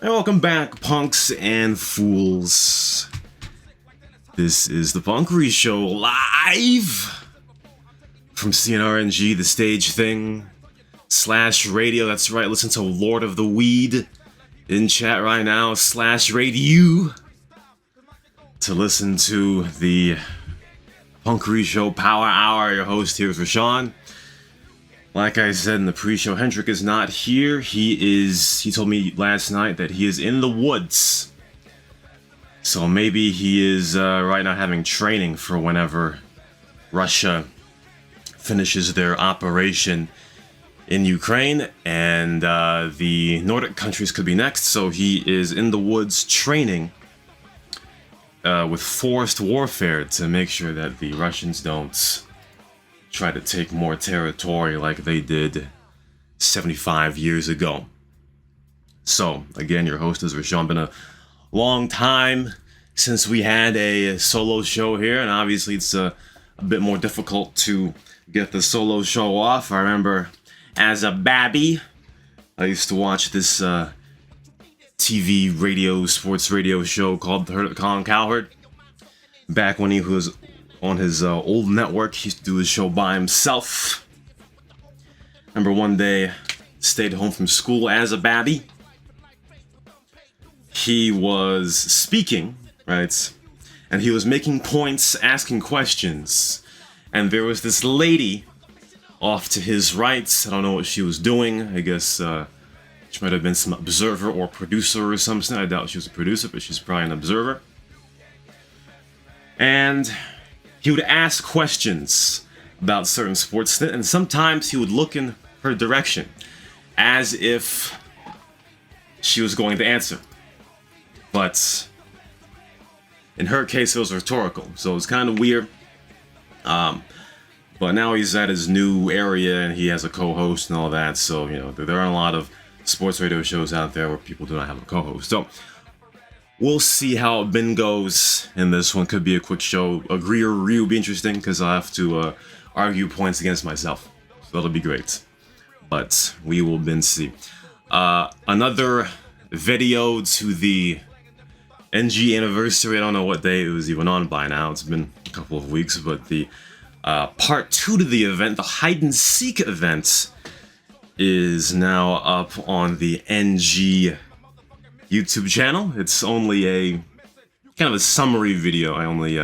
And welcome back, punks and fools. This is the Punkery Show live from CNRNG, the stage thing, / radio. That's right, listen to Lord of the Weed in chat right now, / radio, to listen to the Punkery Show Power Hour. Your host here is Rashawn. Like I said in the pre-show, HENDRIK is not here. He told me last night that he is in the woods. So maybe he is right now having training for whenever Russia finishes their operation in Ukraine, and the Nordic countries could be next. So he is in the woods training with forced warfare to make sure that the Russians don't try to take more territory like they did 75 years ago. So, again, your host is Rashawn. Been a long time since we had a solo show here, and obviously it's a bit more difficult to get the solo show off. I remember as a babby, I used to watch this TV radio, sports radio show called Colin Cowherd. Back when he was on his old network, he used to do his show by himself. Remember one day, stayed home from school as a babby. He was speaking, right? And he was making points, asking questions. And there was this lady off to his right. I don't know what she was doing. I guess she might have been some observer or producer or something. I doubt she was a producer, but she's probably an observer. And he would ask questions about certain sports, and sometimes he would look in her direction as if she was going to answer. But in her case, it was rhetorical, so it was kind of weird. But now he's at his new area, and he has a co-host and all that, so, you know, there are a lot of sports radio shows out there where people do not have a co-host. So we'll see how it been goes in this one. Could be a quick show. Agree or Reeee will be interesting because I'll have to argue points against myself. So that'll be great. But we will then see. Another video to the NG anniversary. I don't know what day it was even on by now. It's been a couple of weeks. But the part 2 to the event, the hide and seek event, is now up on the NG YouTube channel. It's only a kind of a summary video. I only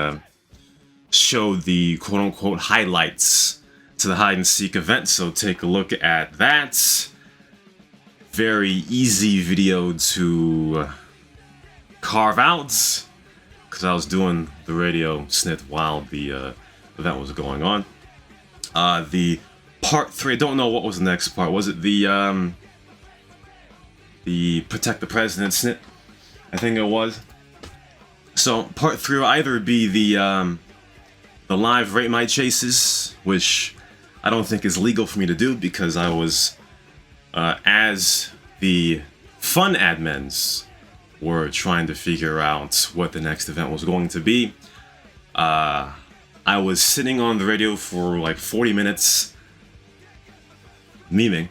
showed the quote-unquote highlights to the hide and seek event, so take a look at that. Very easy video to carve out because I was doing the radio snit while the event was going on. The part 3, I don't know what was the next part. Was it the Protect the President snit? I think it was. So part 3 will either be the live rate my chases, which I don't think is legal for me to do because I was, as the fun admins were trying to figure out what the next event was going to be. I was sitting on the radio for like 40 minutes, memeing,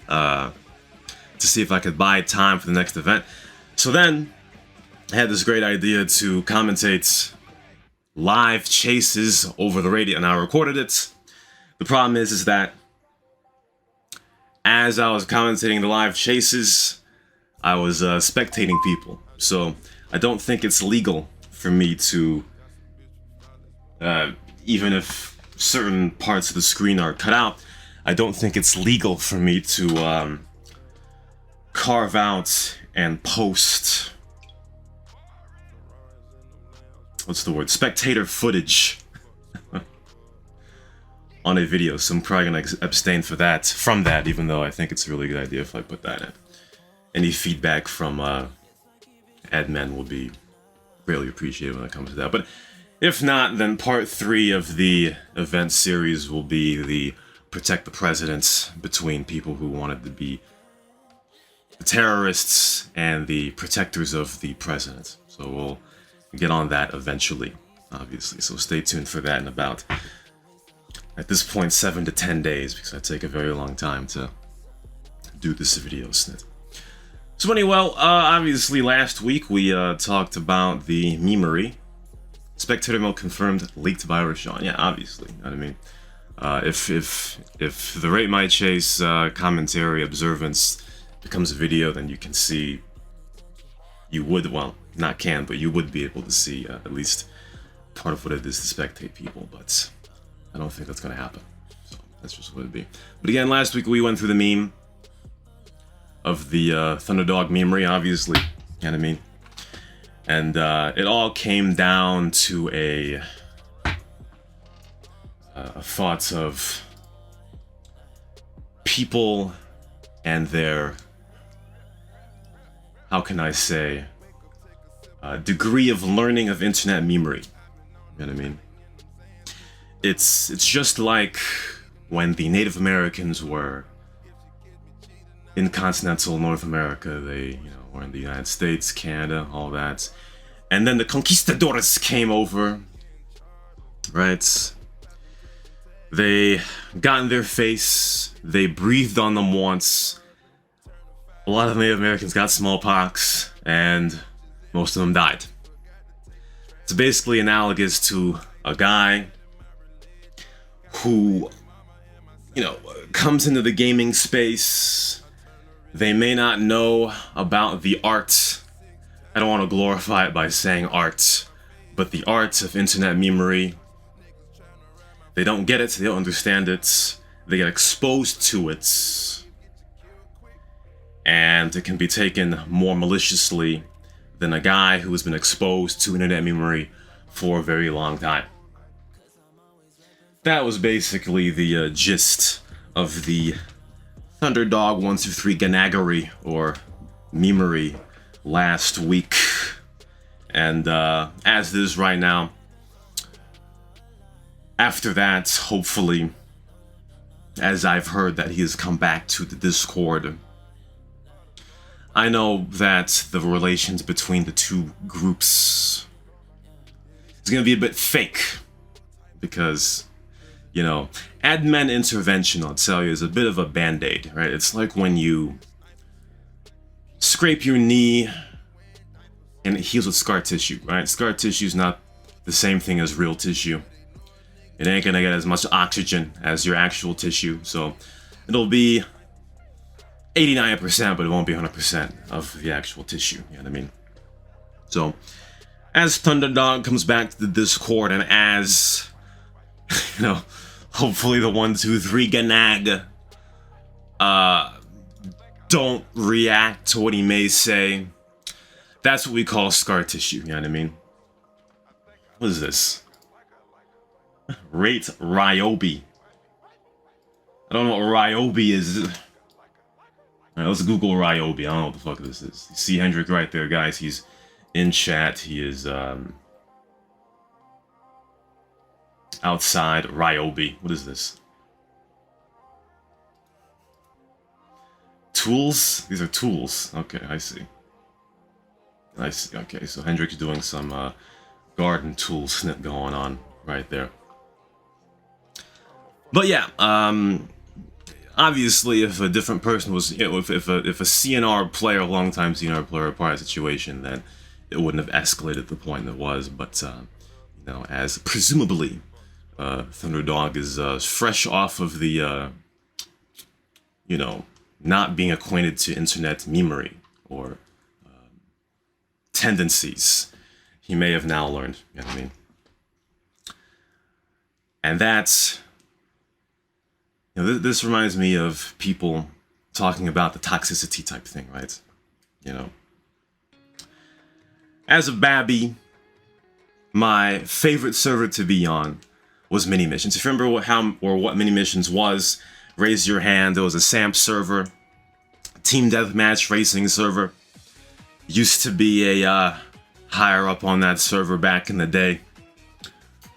to see if I could buy time for the next event. So then I had this great idea to commentate live chases over the radio, and I recorded it. The problem is that as I was commentating the live chases, I was spectating people. So I don't think it's legal for me to, even if certain parts of the screen are cut out, I don't think it's legal for me to carve out and post, what's the word, spectator footage on a video. So I'm probably gonna abstain from that, even though I think it's a really good idea if I put that in. Any feedback from admin will be greatly appreciated when it comes to that. But if not, then part 3 of the event series will be the Protect the President, between people who wanted to be the terrorists and the protectors of the president. So we'll get on that eventually, obviously. So stay tuned for that in about, at this point, 7 to 10 days, because I take a very long time to do this video snit. So anyway, well, obviously last week we talked about the Memery. Spectator Mail confirmed leaked by Rashawn. Yeah, obviously. You know what I mean? If the Rate My Chase commentary observance becomes a video, then you can see, you would, well, not can, but you would be able to see at least part of what it is to spectate people, but I don't think that's going to happen. So that's just what it'd be. But again, last week we went through the meme of the Thunderdog Memery, obviously, you know what I mean? And it all came down to a thought of people and their, how can I say, degree of learning of internet memery. You know what I mean? It's just like when the Native Americans were in continental North America. They, were in the United States, Canada, all that. And then the conquistadores came over, right? They got in their face, they breathed on them once. A lot of Native Americans got smallpox, and most of them died. It's basically analogous to a guy who, comes into the gaming space. They may not know about the art. I don't want to glorify it by saying art, but the art of internet memery. They don't get it, they don't understand it, they get exposed to it, and it can be taken more maliciously than a guy who has been exposed to internet memery for a very long time. That was basically the gist of the Thunderdog 123 Ganaggery, or Memery, last week. And as it is right now, after that, hopefully, as I've heard that he has come back to the Discord, I know that the relations between the two groups is going to be a bit fake, because, admin intervention, I'll tell you, is a bit of a band-aid, right? It's like when you scrape your knee and it heals with scar tissue, right? Scar tissue is not the same thing as real tissue. It ain't gonna get as much oxygen as your actual tissue, so it'll be 89%, but it won't be 100% of the actual tissue, you know what I mean? So, as Thunderdog comes back to the Discord, and as, hopefully the 123 Ganag don't react to what he may say, that's what we call scar tissue, you know what I mean? What is this? Rate Ryobi. I don't know what Ryobi is. Alright, let's Google Ryobi. I don't know what the fuck this is. You see HENDRIK right there, guys. He's in chat. He is outside. Ryobi. What is this? Tools? These are tools. Okay, I see. I see. Okay, so HENDRIK's doing some garden tool snip going on right there. But yeah, obviously, if a different person was, if a CNR player, a long-time CNR player, part of the situation, then it wouldn't have escalated the point it was. But as presumably, Thunderdog is fresh off of the, not being acquainted to internet memery or tendencies, he may have now learned. You know what I mean? And that's. This reminds me of people talking about the toxicity type thing, right? As a babby, my favorite server to be on was Mini Missions. If you remember what Mini Missions was, raise your hand. It was a SAMP server, team deathmatch racing server. Used to be a higher up on that server back in the day,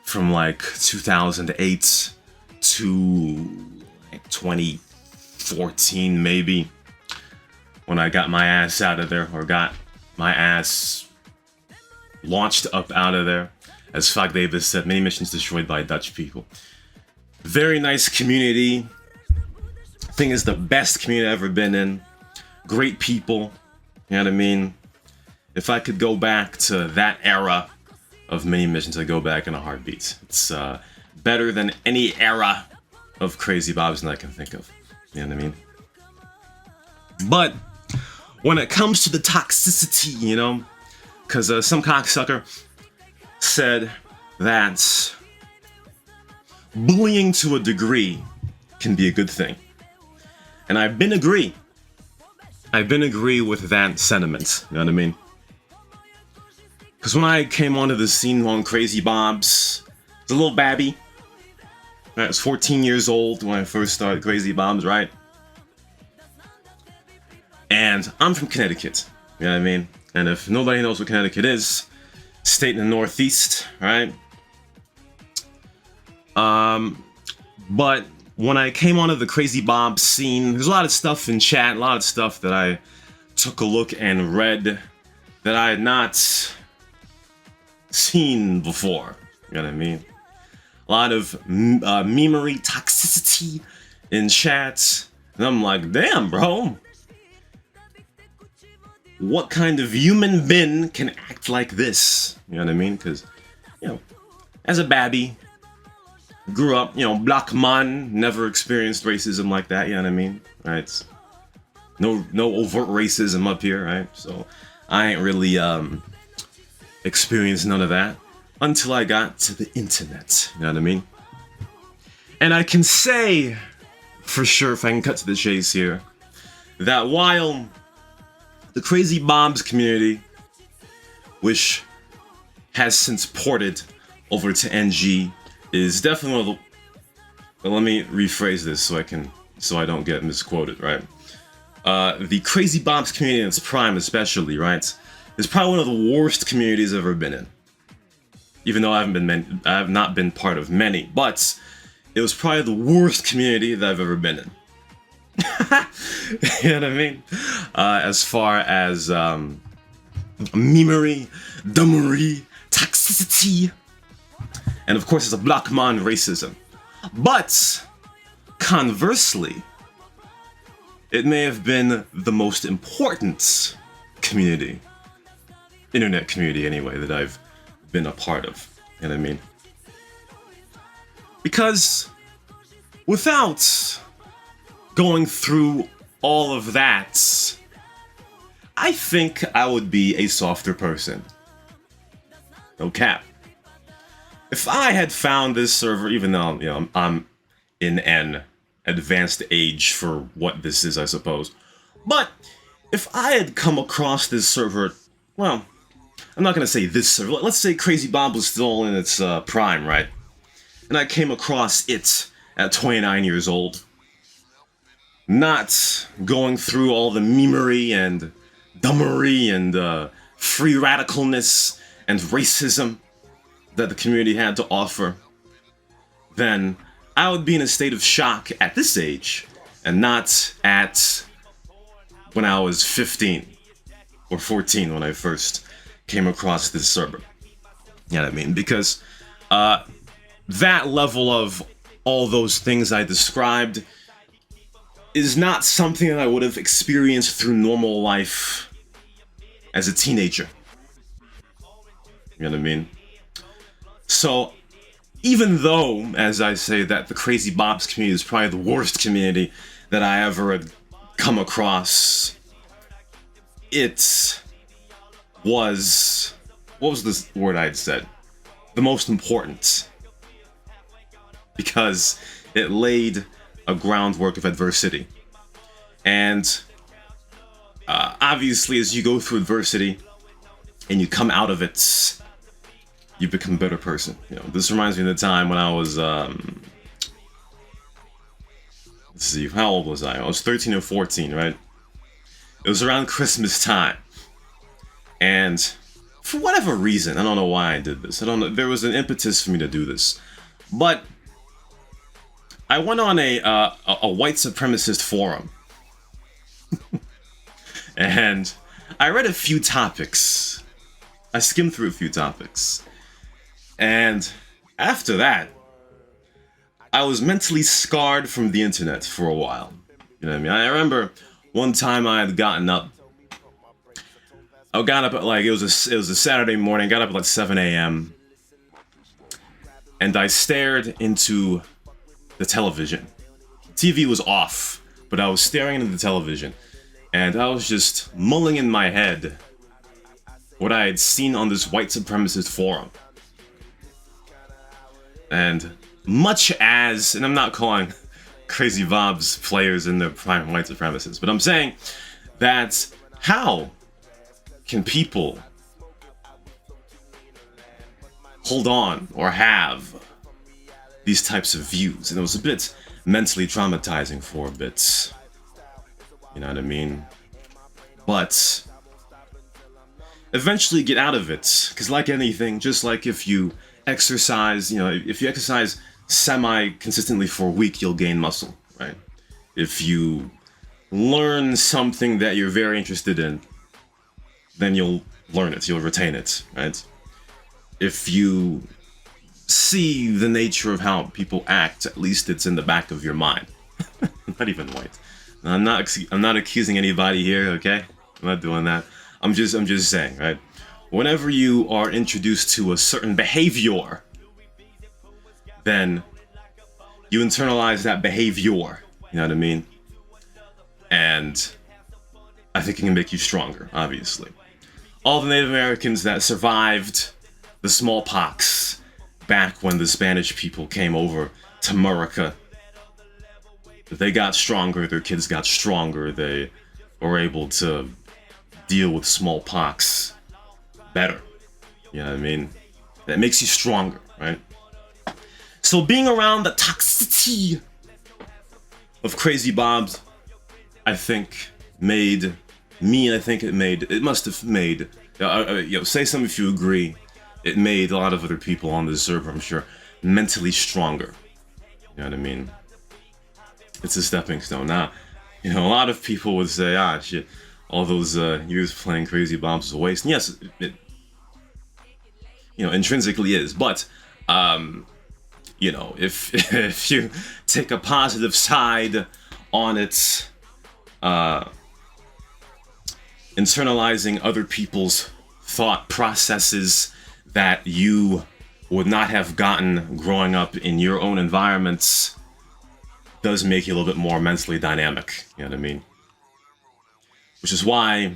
from like 2008 to 2014 maybe, when I got my ass out of there, or got my ass launched up out of there. As Fog Davis said, Mini Missions destroyed by Dutch people. Very nice community. I think it's the best community I've ever been in. Great people. You know what I mean? If I could go back to that era of mini missions, I'd go back in a heartbeat. It's better than any era of Crazy Bobs that I can think of. You know what I mean? But when it comes to the toxicity, you know, because some cocksucker said that bullying to a degree can be a good thing. And I've been agree with that sentiment, you know what I mean? Because when I came onto the scene on Crazy Bobs, I was a little babby. I was 14 years old when I first started Crazy Bobs, right? And I'm from Connecticut, you know what I mean? And if nobody knows what Connecticut is, state in the Northeast, right? But when I came onto the Crazy Bobs scene, there's a lot of stuff in chat, a lot of stuff that I took a look and read that I had not seen before, you know what I mean? A lot of memery toxicity in chat, and I'm like, damn, bro. What kind of human being can act like this? You know what I mean? Because, you know, as a babby, grew up, you know, black man, never experienced racism like that, you know what I mean? Right? No overt racism up here, right? So I ain't really experienced none of that until I got to the internet, you know what I mean? And I can say, for sure, if I can cut to the chase here, that while the Crazy Bobs community, which has since ported over to NG, is definitely one of the... Well, let me rephrase this so I don't get misquoted, right? The Crazy Bobs community in its prime especially, right, is probably one of the worst communities I've ever been in. Even though I have not been part of many, but it was probably the worst community that I've ever been in. You know what I mean? As far as memery, dummery, toxicity, and of course it's a black man racism. But conversely, it may have been the most important community, internet community anyway, that I've been a part of. You know what I mean? Because without going through all of that, I think I would be a softer person. No cap. If I had found this server, even though, you know, I'm in an advanced age for what this is, I suppose, but if I had come across this server, well, I'm not gonna say this server, let's say Crazy Bob was still in its prime, right? And I came across it at 29 years old, not going through all the memery and dummery and free radicalness and racism that the community had to offer, then I would be in a state of shock at this age, and not at when I was 15 or 14 when I first came across this server. You know what I mean? Because that level of all those things I described is not something that I would have experienced through normal life as a teenager. You know what I mean? So, even though, as I say, that the Crazy Bobs community is probably the worst community that I ever had come across, it was... what was this word I had said? The most important. Because it laid a groundwork of adversity. And obviously, as you go through adversity and you come out of it, you become a better person. You know, this reminds me of the time when I was, let's see, how old was I? I was 13 or 14, right? It was around Christmas time. And for whatever reason, I don't know why I did this. I don't know, there was an impetus for me to do this. But I went on a white supremacist forum. And I read a few topics. I skimmed through a few topics. And after that, I was mentally scarred from the internet for a while. You know what I mean? I remember one time I had gotten up I got up at like, it was a Saturday morning, got up at like 7 a.m. and I stared into the television. TV was off, but I was staring into the television, and I was just mulling in my head what I had seen on this white supremacist forum. And much as, and I'm not calling Crazy Bob's players in their prime white supremacists, but I'm saying that how can people hold on or have these types of views? And it was a bit mentally traumatizing for a bit. You know what I mean? But eventually get out of it. Because like anything, just like if you exercise, you know, if you exercise semi-consistently for a week, you'll gain muscle, right? If you learn something that you're very interested in, then you'll learn it, you'll retain it, right? If you see the nature of how people act, at least it's in the back of your mind. Not even white. I'm not accusing anybody here, okay? I'm not doing that. I'm just saying, right? Whenever you are introduced to a certain behavior, then you internalize that behavior, you know what I mean? And I think it can make you stronger, obviously. All the Native Americans that survived the smallpox back when the Spanish people came over to America, they got stronger, their kids got stronger, they were able to deal with smallpox better. You know what I mean? That makes you stronger, right? So being around the toxicity of Crazy Bob's, I think, made me, and I think it must have made, say something if you agree, it made a lot of other people on the server, I'm sure, mentally stronger. You know what I mean? It's a stepping stone. Now, you know, a lot of people would say, ah, shit, all those years playing Crazy Bob's was a waste. And yes, it, you know, intrinsically is. But, you know, if you take a positive side on it, internalizing other people's thought processes that you would not have gotten growing up in your own environments does make you a little bit more mentally dynamic, you know what I mean? Which is why,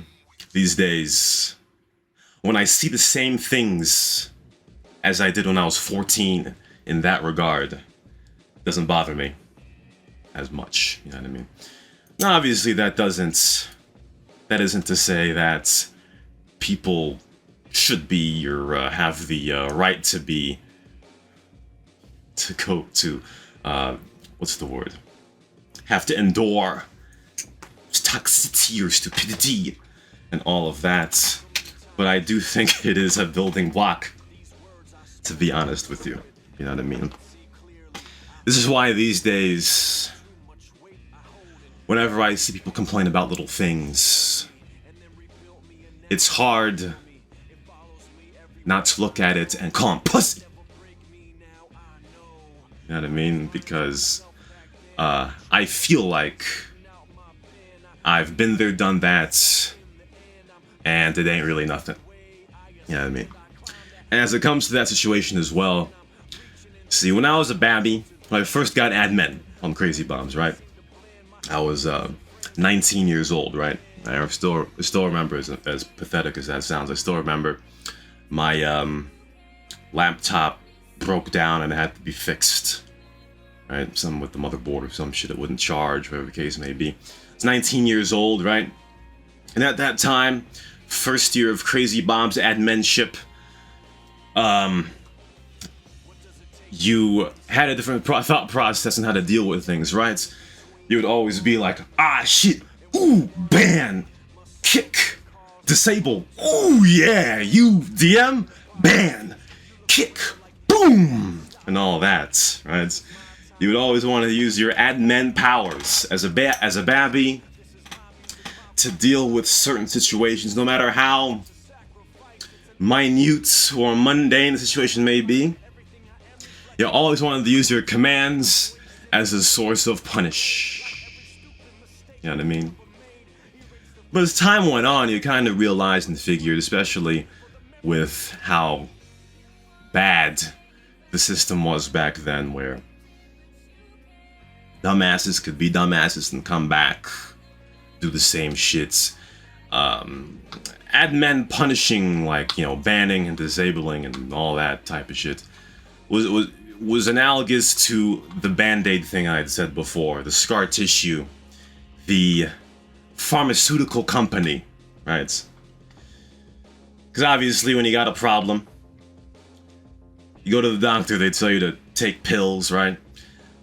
these days, when I see the same things as I did when I was 14 in that regard, it doesn't bother me as much, you know what I mean? Now, obviously, that isn't to say that people should be or have the right to go to, what's the word? Have to endure toxicity or stupidity and all of that. But I do think it is a building block, to be honest with you. You know what I mean? This is why these days, whenever I see people complain about little things, it's hard not to look at it and call them pussy. You know what I mean? Because I feel like I've been there, done that, and it ain't really nothing. You know what I mean? And as it comes to that situation as well, see, when I was a babby, when I first got admin on Crazy Bob's, right? I was 19 years old, right? I still remember, as pathetic as that sounds, I still remember my laptop broke down and it had to be fixed, right? Something with the motherboard or some shit, it wouldn't charge, whatever the case may be. It's 19 years old, right? And at that time, first year of Crazy Bob's adminship, you had a different thought process on how to deal with things, right? You would always be like, ah, shit, ooh, ban, kick, disable, ooh, yeah, you DM, ban, kick, boom, and all that, right? You would always want to use your admin powers as a babby to deal with certain situations, no matter how minute or mundane the situation may be. You always wanted to use your commands as a source of punish. You know what I mean? But as time went on, you kind of realized and figured, especially with how bad the system was back then, where dumbasses could be dumbasses and come back, do the same shits. Admin punishing, like, you know, banning and disabling and all that type of shit was analogous to the Band-Aid thing I had said before, the scar tissue, the pharmaceutical company, right? Because obviously when you got a problem, you go to the doctor, they tell you to take pills, right?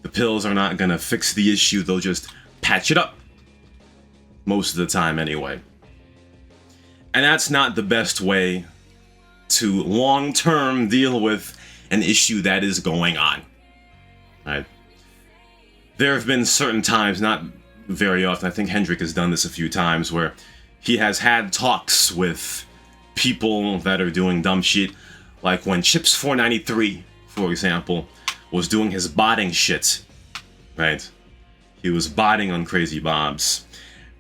The pills are not gonna fix the issue, they'll just patch it up. Most of the time anyway. And that's not the best way to long-term deal with an issue that is going on, right? There have been certain times, not very often, I think HENDRIK has done this a few times, where he has had talks with people that are doing dumb shit, like when Chips493, for example, was doing his botting shit, right? He was botting on Crazy Bob's.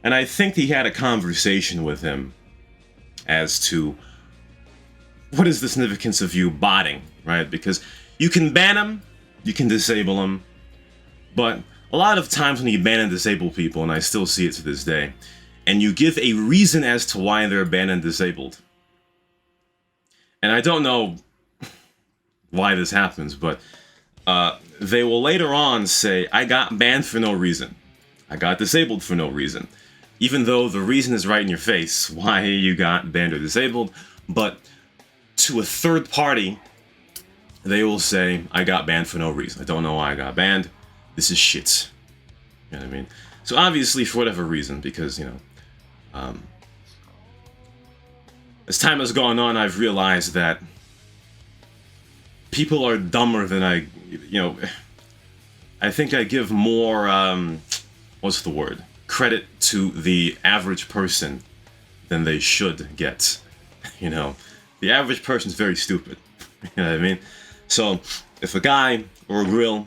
And I think he had a conversation with him as to what is the significance of you botting, right? Because you can ban them, you can disable them, but a lot of times when you ban and disable people, and I still see it to this day, and you give a reason as to why they're banned and disabled. And I don't know why this happens, but they will later on say, I got banned for no reason. I got disabled for no reason. Even though the reason is right in your face why you got banned or disabled, but to a third party, they will say, I got banned for no reason. I don't know why I got banned. This is shit. You know what I mean? So obviously, for whatever reason, because, you know, as time has gone on, I've realized that people are dumber than I think I give more, what's the word? Credit to the average person than they should get. You know, the average person's very stupid. You know what I mean? So, if a guy or a girl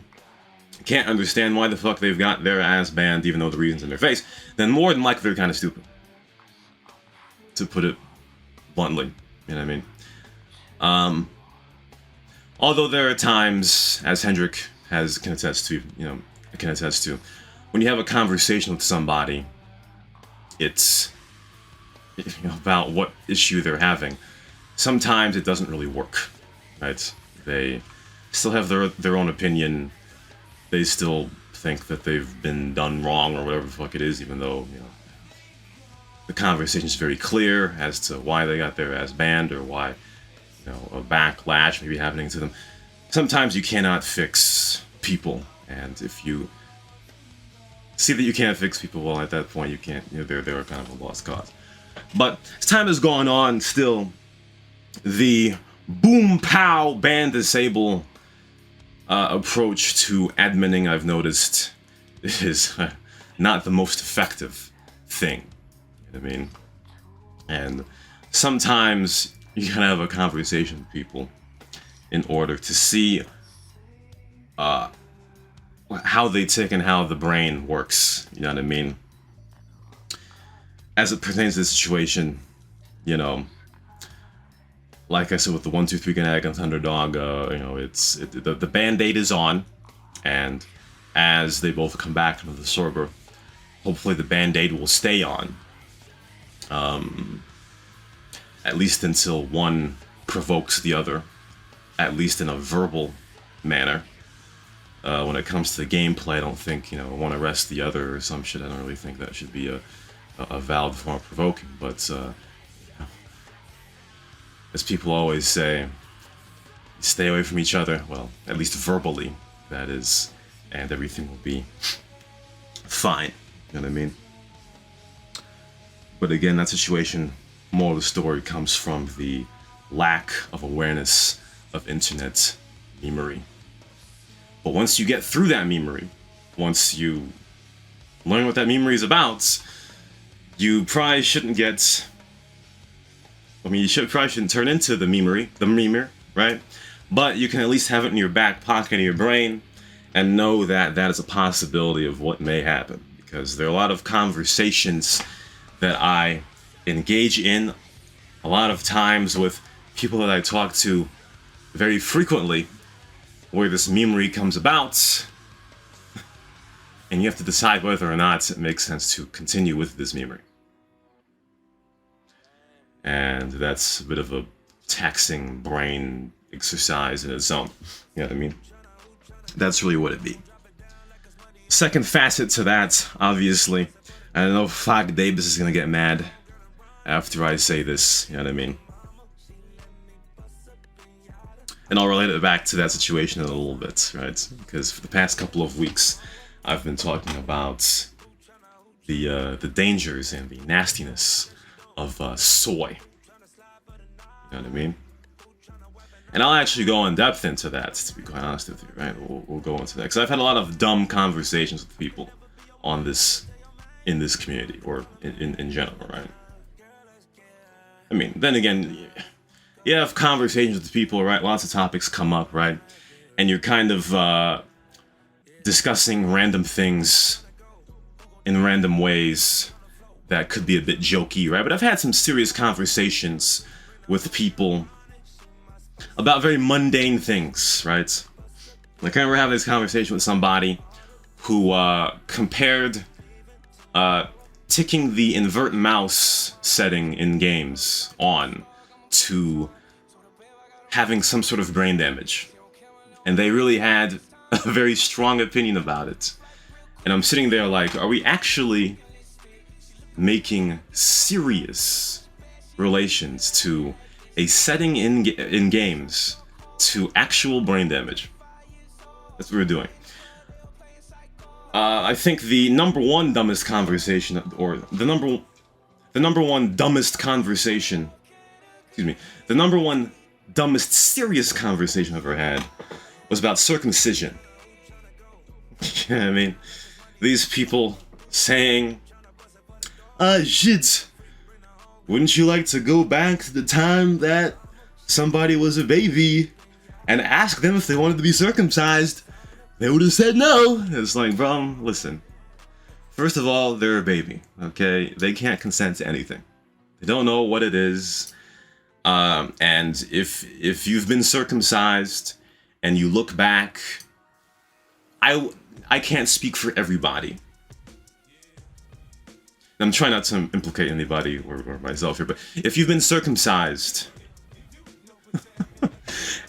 can't understand why the fuck they've got their ass banned, even though the reason's in their face, then more than likely they're kind of stupid. To put it bluntly, you know what I mean? Although there are times, as HENDRIK can attest to, when you have a conversation with somebody, it's about what issue they're having. Sometimes it doesn't really work, right? They still have their own opinion. They still think that they've been done wrong or whatever the fuck it is, even though, you know, the conversation is very clear as to why they got their ass banned or why, you know, a backlash may be happening to them. Sometimes you cannot fix people, and if you see that you can't fix people, well, at that point you can't, you know, they're kind of a lost cause. But as time has gone on, still, the boom pow ban disable approach to adminning, I've noticed, is not the most effective thing. You know what I mean? And sometimes you gotta have a conversation with people in order to see how they tick and how the brain works. You know what I mean? As it pertains to the situation, you know, like I said with the 1, 2, 3 Kinetic and Thunderdog, you know, the Band-Aid is on, and as they both come back into the server, hopefully the Band-Aid will stay on. At least until one provokes the other, at least in a verbal manner. When it comes to the gameplay, I don't think, you know, one arrests the other or some shit. I don't really think that should be a valid form of provoking, but as people always say, stay away from each other, well, at least verbally, that is, and everything will be fine, you know what I mean? But again, that situation, moral of the story, comes from the lack of awareness of internet memery. But once you get through that memery, once you learn what that memery is about, you probably shouldn't get... I mean, you probably shouldn't turn into the memer, right? But you can at least have it in your back pocket of your brain and know that that is a possibility of what may happen. Because there are a lot of conversations that I engage in a lot of times with people that I talk to very frequently, where this memery comes about, and you have to decide whether or not it makes sense to continue with this memery. And that's a bit of a taxing brain exercise in its own. You know what I mean? That's really what it be. Second facet to that, obviously, I don't know if Fag Davis is gonna get mad after I say this, you know what I mean? And I'll relate it back to that situation in a little bit, right? Because for the past couple of weeks, I've been talking about the dangers and the nastiness of soy. You know what I mean? And I'll actually go in depth into that, to be quite honest with you, right? We'll go into that. Because I've had a lot of dumb conversations with people on this, in this community, or in general, right? I mean, then again, you have conversations with people, right? Lots of topics come up, right? And you're kind of discussing random things in random ways that could be a bit jokey, right? But I've had some serious conversations with people about very mundane things, right? Like I remember having this conversation with somebody who compared ticking the invert mouse setting in games on to having some sort of brain damage. And they really had a very strong opinion about it. And I'm sitting there like, are we actually making serious relations to a setting in games to actual brain damage? That's what we're doing. I think the number one dumbest conversation, or the number one dumbest conversation, excuse me, the number one dumbest serious conversation I've ever had was about circumcision. You know what I mean? These people saying, shit, wouldn't you like to go back to the time that somebody was a baby and ask them if they wanted to be circumcised? They would have said no. It's like, bro, listen. First of all, they're a baby, okay? They can't consent to anything. They don't know what it is. And if you've been circumcised and you look back, I can't speak for everybody. I'm trying not to implicate anybody or myself here, but if you've been circumcised,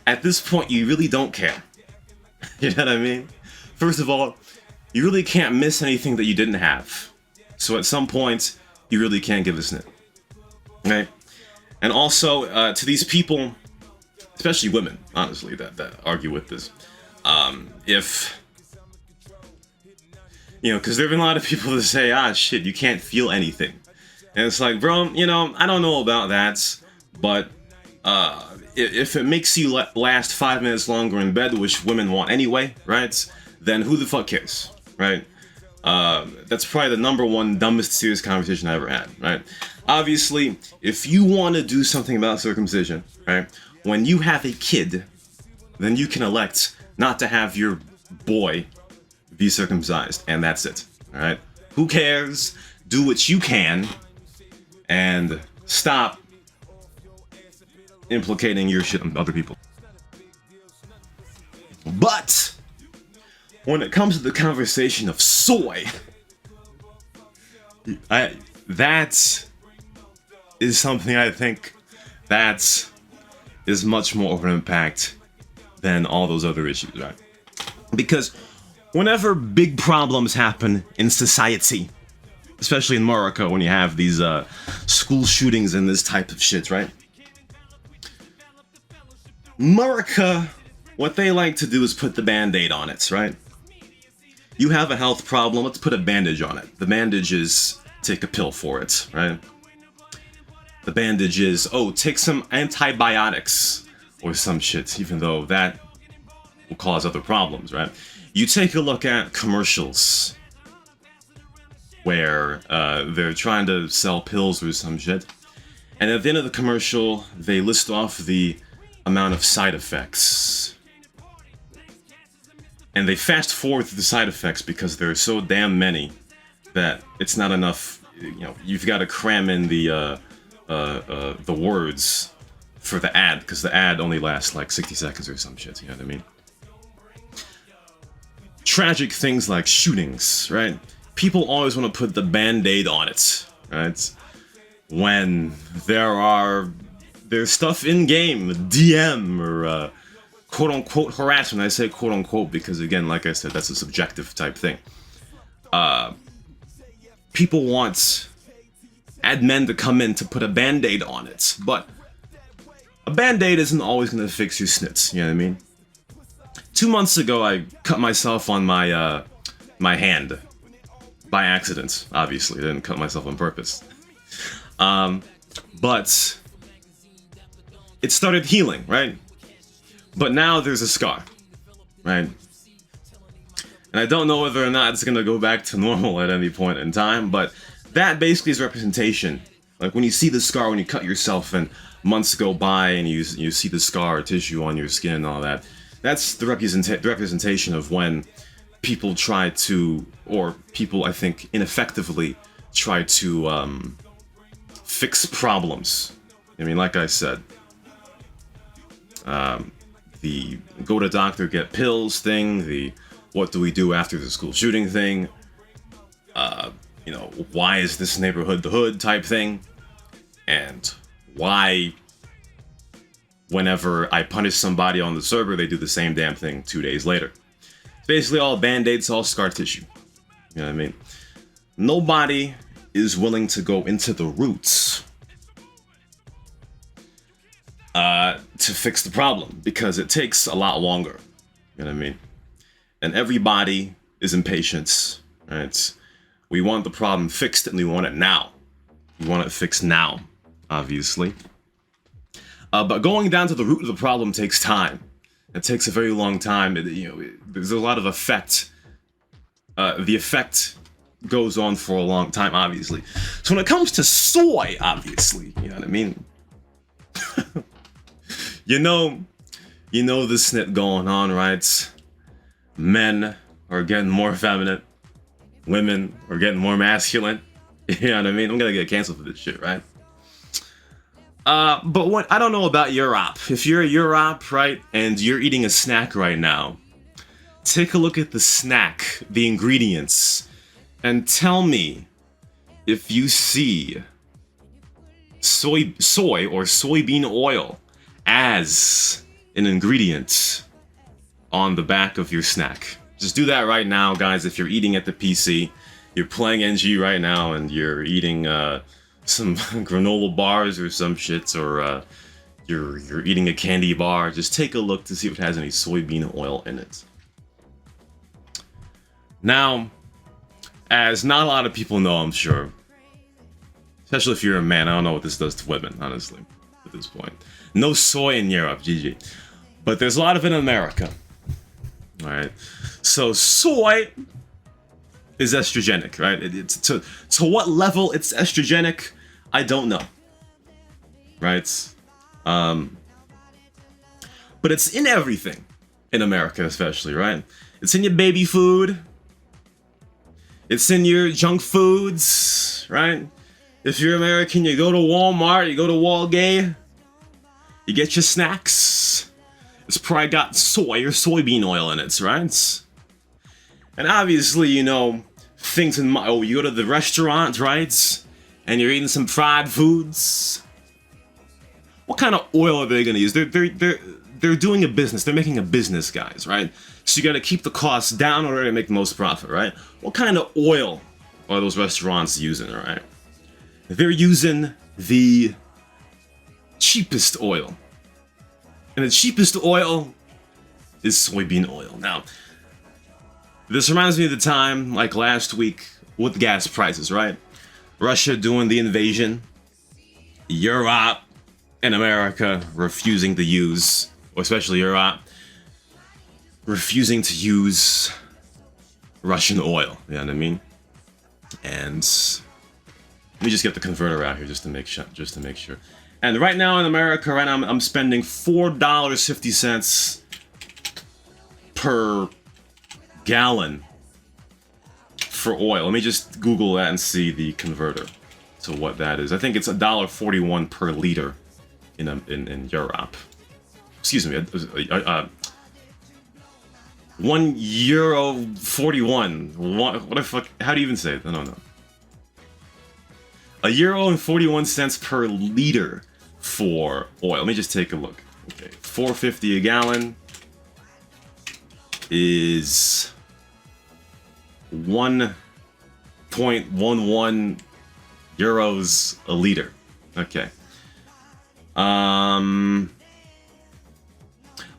at this point, you really don't care. You know what I mean? First of all, you really can't miss anything that you didn't have. So at some point, you really can't give a snip. Okay? And also, to these people, especially women, honestly, that argue with this, if... You know, because there have been a lot of people that say, shit, you can't feel anything. And it's like, bro, you know, I don't know about that, but if it makes you last 5 minutes longer in bed, which women want anyway, right, then who the fuck cares, right? That's probably the number one dumbest serious conversation I ever had, right? Obviously, if you want to do something about circumcision, right, when you have a kid, then you can elect not to have your boy be circumcised, and that's it. All right? Who cares? Do what you can, and stop implicating your shit on other people. But when it comes to the conversation of soy, that is something I think that is much more of an impact than all those other issues, right? Because whenever big problems happen in society, especially in America, when you have these school shootings and this type of shit, right? America, what they like to do is put the band-aid on it, right? You have a health problem, let's put a bandage on it. The bandage is take a pill for it, right? The bandage is, take some antibiotics or some shit, even though that will cause other problems, right? You take a look at commercials where they're trying to sell pills or some shit, and at the end of the commercial, they list off the amount of side effects. And they fast forward through the side effects because there are so damn many that it's not enough. you've got to cram in the words for the ad, because the ad only lasts like 60 seconds or some shit, you know what I mean? Tragic things like shootings, right? People always want to put the band-aid on it, right? When there's stuff in-game, DM, or quote-unquote harassment. I say quote-unquote because, again, like I said, that's a subjective type thing. People want admin to come in to put a band-aid on it, but a band-aid isn't always going to fix your snits, you know what I mean? 2 months ago, I cut myself on my my hand by accident. Obviously, I didn't cut myself on purpose. But it started healing, right? But now there's a scar, right? And I don't know whether or not it's gonna go back to normal at any point in time, but that basically is representation. Like when you see the scar when you cut yourself and months go by and you see the scar or tissue on your skin and all that, that's the representation of when people try to, or people I think ineffectively try to fix problems. I mean, like I said, the go to doctor, get pills thing, the what do we do after the school shooting thing, why is this neighborhood the hood type thing, and why whenever I punish somebody on the server, they do the same damn thing 2 days later. It's basically all band-aids, all scar tissue. You know what I mean? Nobody is willing to go into the roots to fix the problem, because it takes a lot longer. You know what I mean? And everybody is impatient, right? We want the problem fixed and we want it now. We want it fixed now, obviously. But going down to the root of the problem takes time. It takes a very long time. There's a lot of effect. The effect goes on for a long time, obviously. So when it comes to soy, obviously, you know what I mean? you know the snit going on, right? Men are getting more feminine. Women are getting more masculine. You know what I mean? I'm gonna get canceled for this shit, right? But what I don't know about Europe. If you're a Europe, right, and you're eating a snack right now, take a look at the snack, the ingredients, and tell me if you see soy or soybean oil as an ingredient on the back of your snack. Just do that right now, guys. If you're eating at the PC, you're playing NG right now, and you're eating some granola bars or some shit, or you're eating a candy bar, just take a look to see if it has any soybean oil in it. Now, as not a lot of people know, I'm sure, especially if you're a man, I don't know what this does to women, honestly, at this point. No soy in Europe, GG. But there's a lot of it in America. Alright, so soy is estrogenic, right? It's to what level it's estrogenic, I don't know. Right? But it's in everything. In America, especially, right? It's in your baby food. It's in your junk foods, right? If you're American, you go to Walmart, you go to Walgate, you get your snacks. It's probably got soy or soybean oil in it, right? And obviously, things in you go to the restaurant, right? And you're eating some fried foods. What kind of oil are they gonna use? They're doing a business. They're making a business, guys, right? So you gotta keep the costs down in order to make the most profit, right? What kind of oil are those restaurants using, right? They're using the cheapest oil. And the cheapest oil is soybean oil. Now, this reminds me of the time, like last week, with gas prices, right? Russia doing the invasion, Europe and America refusing to use, or especially Europe, refusing to use Russian oil, you know what I mean? And let me just get the converter out here just to make sure. And right now in America, right now I'm spending $4.50 per gallon for oil. Let me just Google that and see the converter to what that is. I think it's $1.41 per liter in Europe. Excuse me, €1.41. What the fuck? How do you even say it? I don't know. €1.41 per liter for oil. Let me just take a look. Okay, $4.50 a gallon is 1.11 euros a liter. Okay.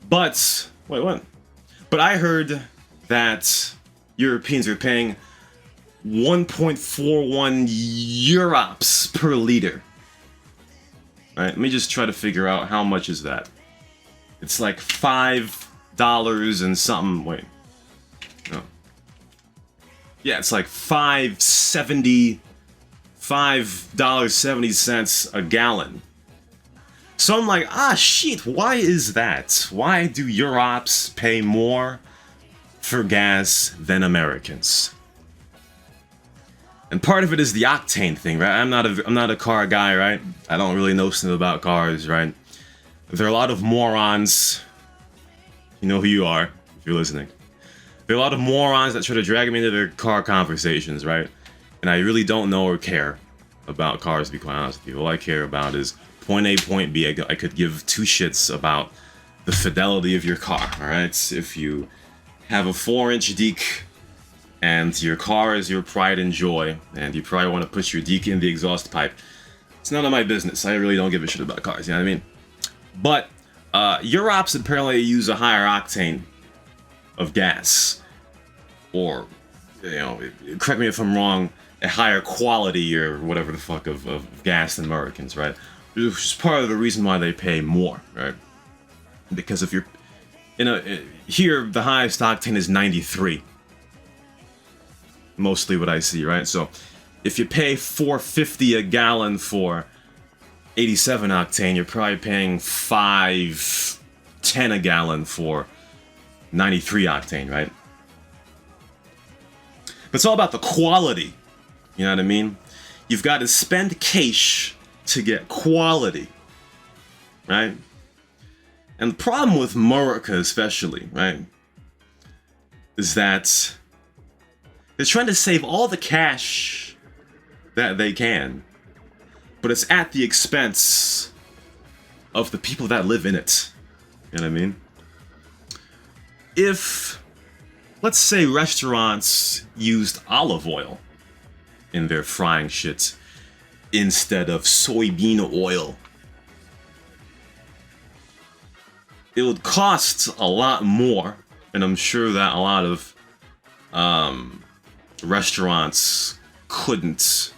But wait, what? But I heard that Europeans are paying 1.41 euros per liter. All right, let me just try to figure out how much is that. It's like $5 and something. Wait, no. Yeah, it's like $5.70 a gallon. So I'm like, ah, shit, why is that? Why do Europs pay more for gas than Americans? And part of it is the octane thing, right? I'm not a car guy, right? I don't really know something about cars, right? There are a lot of morons. You know who you are, if you're listening. There are a lot of morons that try to drag me into their car conversations, right? And I really don't know or care about cars, to be quite honest with you. All I care about is point A, point B. I could give two shits about the fidelity of your car, alright? If you have a 4-inch deke and your car is your pride and joy, and you probably want to put your deke in the exhaust pipe, it's none of my business. I really don't give a shit about cars, you know what I mean? But Europs apparently use a higher octane of gas, or, you know, correct me if I'm wrong, a higher quality or whatever the fuck of gas than Americans, right? Which is part of the reason why they pay more, right? Because if you're here, the highest octane is 93. Mostly what I see, right? So if you pay $4.50 a gallon for 87 octane, you're probably paying $5.10 a gallon for 93 octane, right? But it's all about the quality. You know what I mean? You've got to spend cash to get quality, right? And the problem with America especially, right, is that they're trying to save all the cash that they can, but it's at the expense of the people that live in it. You know what I mean? If, let's say, restaurants used olive oil in their frying shit instead of soybean oil, it would cost a lot more, and I'm sure that a lot of restaurants couldn't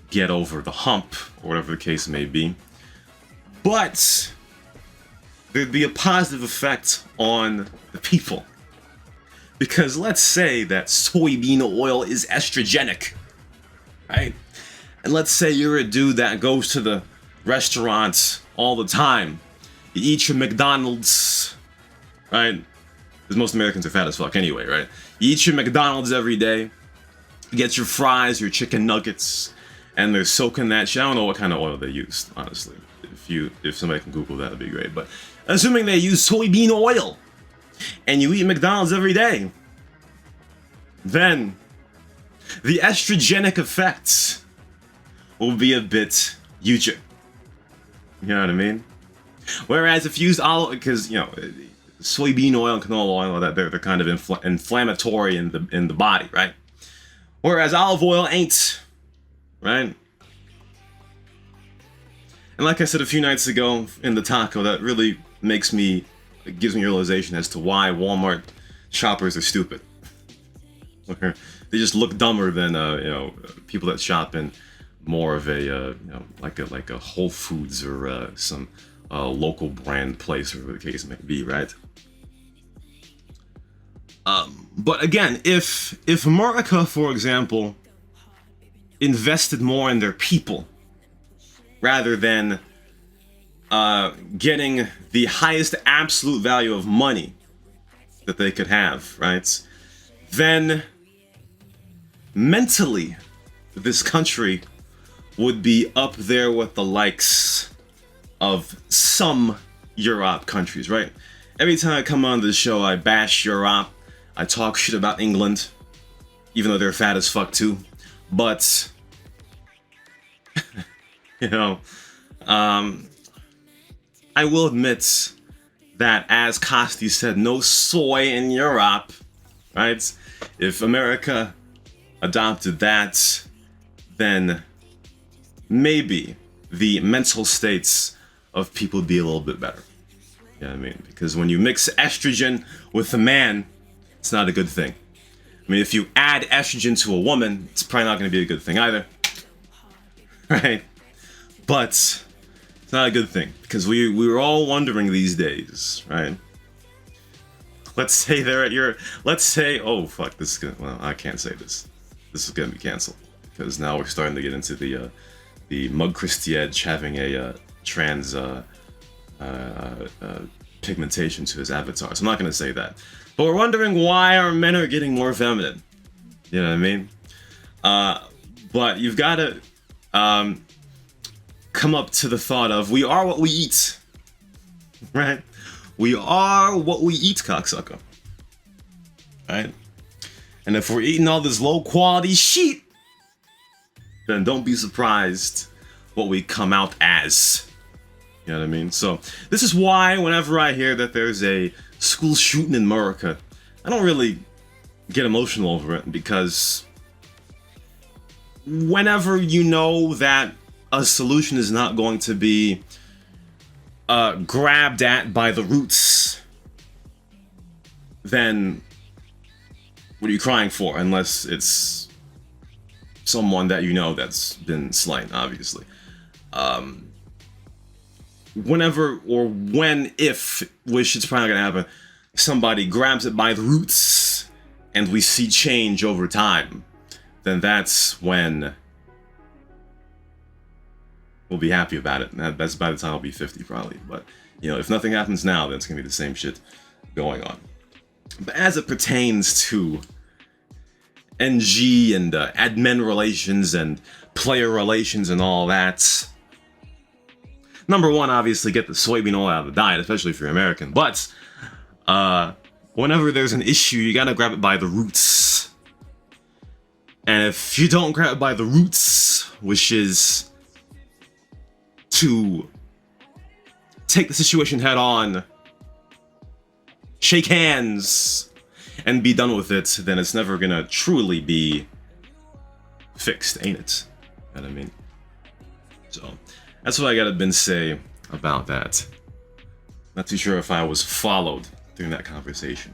get over the hump, or whatever the case may be. But there'd be a positive effect on the people. Because let's say that soybean oil is estrogenic, right? And let's say you're a dude that goes to the restaurant all the time. You eat your McDonald's, right? Because most Americans are fat as fuck anyway, right? You eat your McDonald's every day. You get your fries, your chicken nuggets, and they're soaking that shit. I don't know what kind of oil they use, honestly. If somebody can Google that, that'd be great. But assuming they use soybean oil, and you eat McDonald's every day, then the estrogenic effects will be a bit huger. You know what I mean? Whereas if you use olive, because, you know, soybean oil and canola oil, they're kind of inflammatory in the body, right? Whereas olive oil ain't, right? And like I said a few nights ago in the taco, that really gives me a realization as to why Walmart shoppers are stupid. They just look dumber than people that shop in more of a like a Whole Foods or some local brand place, or whatever the case may be, right? But again, if America, for example, invested more in their people rather than getting the highest absolute value of money that they could have, right? Then mentally, this country would be up there with the likes of some Europe countries, right? Every time I come on the show, I bash Europe. I talk shit about England, even though they're fat as fuck too. But, you know, I will admit that, as Kosti said, no soy in Europe, right? If America adopted that, then maybe the mental states of people would be a little bit better. You know what I mean? Because when you mix estrogen with a man, it's not a good thing. I mean, if you add estrogen to a woman, it's probably not going to be a good thing either. Right? But it's not a good thing, because we're all wondering these days, right? Let's say they're at your... Let's say... Oh, fuck, this is gonna... Well, I can't say this. This is going to be canceled. Because now we're starting to get into the Mug Christie Edge having a trans pigmentation to his avatar. So I'm not going to say that. But we're wondering why our men are getting more feminine. You know what I mean? But you've got to come up to the thought of, we are what we eat. Right? We are what we eat, cocksucker. Right? And if we're eating all this low quality shit, then don't be surprised what we come out as. You know what I mean? So this is why whenever I hear that there's a school shooting in America, I don't really get emotional over it, because whenever you know that a solution is not going to be grabbed at by the roots, then what are you crying for? Unless it's someone that you know that's been slain, obviously. Whenever or when, if, which it's probably not gonna happen, somebody grabs it by the roots and we see change over time, then that's when we'll be happy about it. That's by the time I'll be 50 probably. But, you know, if nothing happens now, then it's gonna be the same shit going on. But as it pertains to NG and admin relations and player relations and all that, number one, obviously get the soybean oil out of the diet, especially if you're American. But whenever there's an issue, you gotta grab it by the roots. And if you don't grab it by the roots, which is to take the situation head on, shake hands, and be done with it, then it's never gonna truly be fixed, ain't it? You know what I mean? So that's what I gotta been say about that. Not too sure if I was followed during that conversation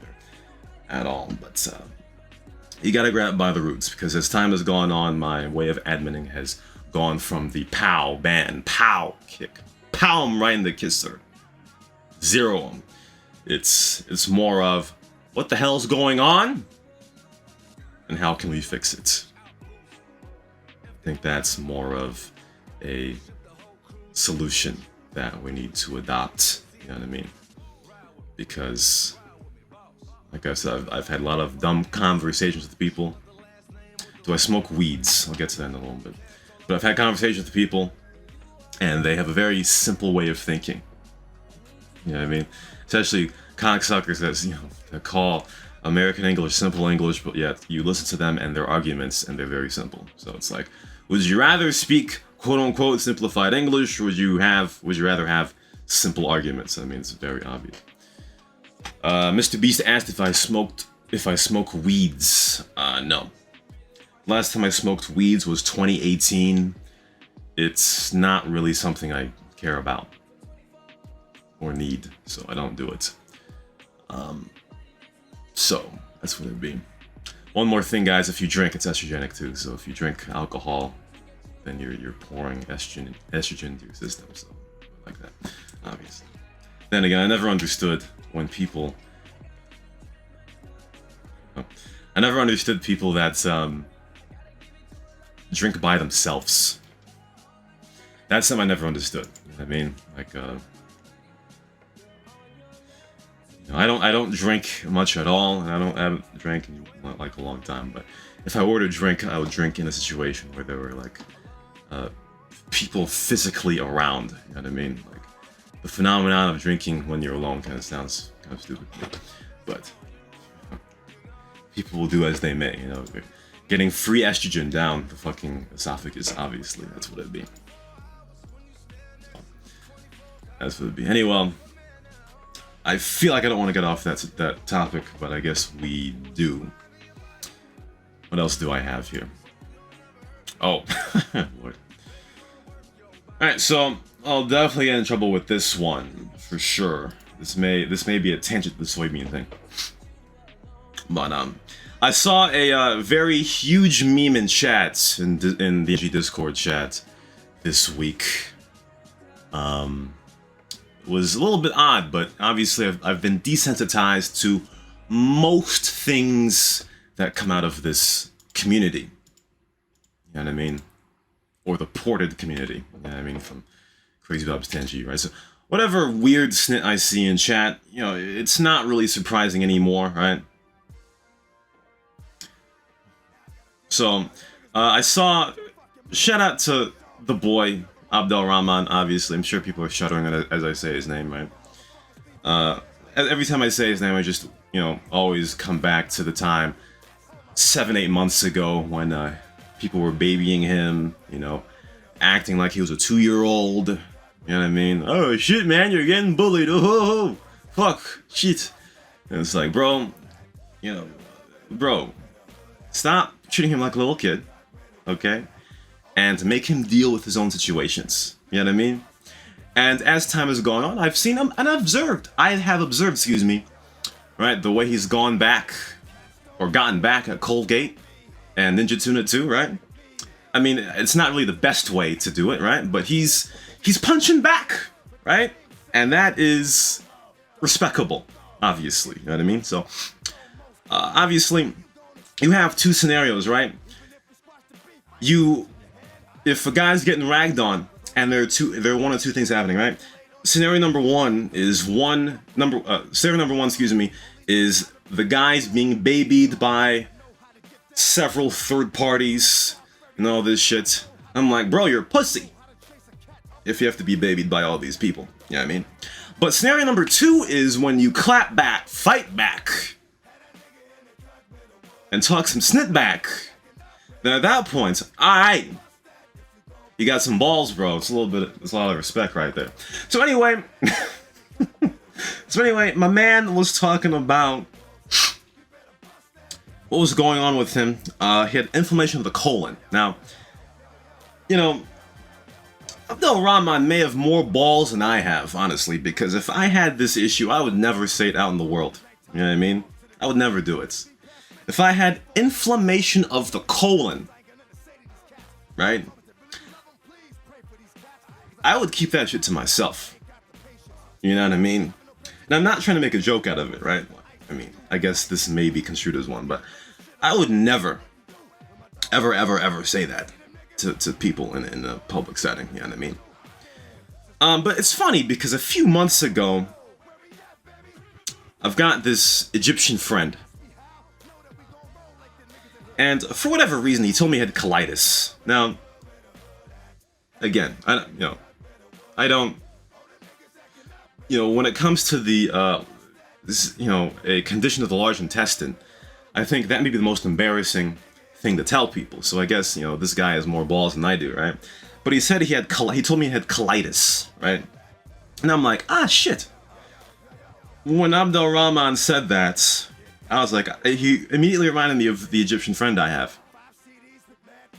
at all, but you gotta grab by the roots, because as time has gone on, my way of adminning has gone from the pow, ban, pow, kick, pow 'em right in the kisser, zero 'em. It's more of, what the hell's going on? And how can we fix it? I think that's more of a solution that we need to adopt, you know what I mean? Because, like I said, I've had a lot of dumb conversations with people. Do I smoke weeds? I'll get to that in a little bit. But I've had conversations with people, and they have a very simple way of thinking. You know what I mean? Especially cocksuckers that call American English simple English, but yet you listen to them and their arguments, and they're very simple. So it's like, would you rather speak quote-unquote simplified English, or would you rather have simple arguments? I mean, it's very obvious. Mr. Beast asked if I smoke weeds. No. Last time I smoked weeds was 2018. It's not really something I care about or need, so I don't do it. So that's what it'd be. One more thing, guys, if you drink, it's estrogenic too. So if you drink alcohol, then you're pouring estrogen into your system. So like that, obviously. Then again, I never understood when people. I never understood people that drink by themselves. That's something I never understood. You know what I mean? Like, You know, I don't drink much at all, and I haven't drank in like a long time. But if I were to drink, I would drink in a situation where there were like people physically around. You know what I mean? Like the phenomenon of drinking when you're alone kind of sounds kind of stupid, but people will do as they may. You know, getting free estrogen down the fucking esophagus. Obviously, that's what it'd be. That's what it'd be. Anyway, I feel like I don't want to get off that topic, but I guess we do. What else do I have here? Oh, Lord. Alright, so I'll definitely get in trouble with this one, for sure. This may be a tangent to the soybean thing. But, I saw a very huge meme in chat, in the Discord chat this week. Was a little bit odd, but obviously I've been desensitized to most things that come out of this community. You know what I mean? Or the ported community. You know what I mean? From Crazy Bob's 10G, right? So whatever weird snit I see in chat, you know, it's not really surprising anymore, right? So I saw, shout out to the boy Abdel Rahman, obviously. I'm sure people are shuddering as I say his name, right? Every time I say his name, I just, you know, always come back to the time 7-8 months ago when people were babying him, you know, acting like he was a 2-year-old. You know what I mean? Oh shit, man, you're getting bullied. Oh, fuck, shit. And it's like, bro, you know, bro, stop treating him like a little kid, okay? And make him deal with his own situations. You know what I mean? And as time has gone on, I've seen him and I have observed, excuse me, right, the way he's gone back or gotten back at Colgate and Ninja Tuna 2, right? I mean, it's not really the best way to do it, right? But he's punching back, right? And that is respectable, obviously. You know what I mean? So, obviously, you have two scenarios, right? If a guy's getting ragged on, and there are one or two things happening, right? Scenario number one, excuse me, is the guy's being babied by several third parties and all this shit. I'm like, bro, you're a pussy if you have to be babied by all these people. You know what I mean? But scenario number two is when you clap back, fight back, and talk some snit back. Then at that point, alright, you got some balls, bro. It's a lot of respect right there. So anyway, my man was talking about what was going on with him. He had inflammation of the colon. Now, you know, Abdel Rahman may have more balls than I have, honestly, because if I had this issue, I would never say it out in the world. You know what I mean? I would never do it. If I had inflammation of the colon, right? I would keep that shit to myself. You know what I mean? Now, I'm not trying to make a joke out of it, right? I mean, I guess this may be construed as one, but I would never, ever, ever, ever say that to people in a public setting. You know what I mean? But it's funny because a few months ago, I've got this Egyptian friend. And for whatever reason, he told me he had colitis. Now, again, when it comes to the, a condition of the large intestine, I think that may be the most embarrassing thing to tell people. So I guess, this guy has more balls than I do, right? But he said he told me he had colitis, right? And I'm like, shit. When Abdel Rahman said that, I was like, he immediately reminded me of the Egyptian friend I have.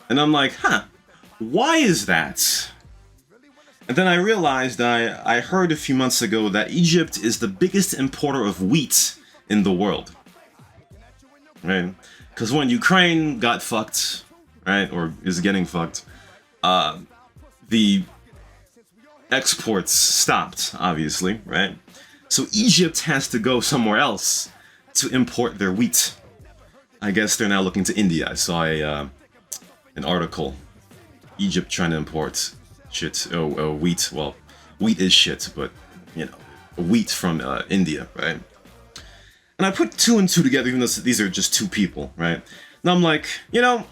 And I'm like, why is that? And then I realized I heard a few months ago that Egypt is the biggest importer of wheat in the world. Right? Because when Ukraine got fucked, right, or is getting fucked, the exports stopped, obviously, right? So Egypt has to go somewhere else to import their wheat. I guess they're now looking to India. I saw an article. Egypt trying to import shit. Wheat. Well, wheat is shit, but wheat from India, right? And I put two and two together, even though these are just two people, right? And I'm like, you know,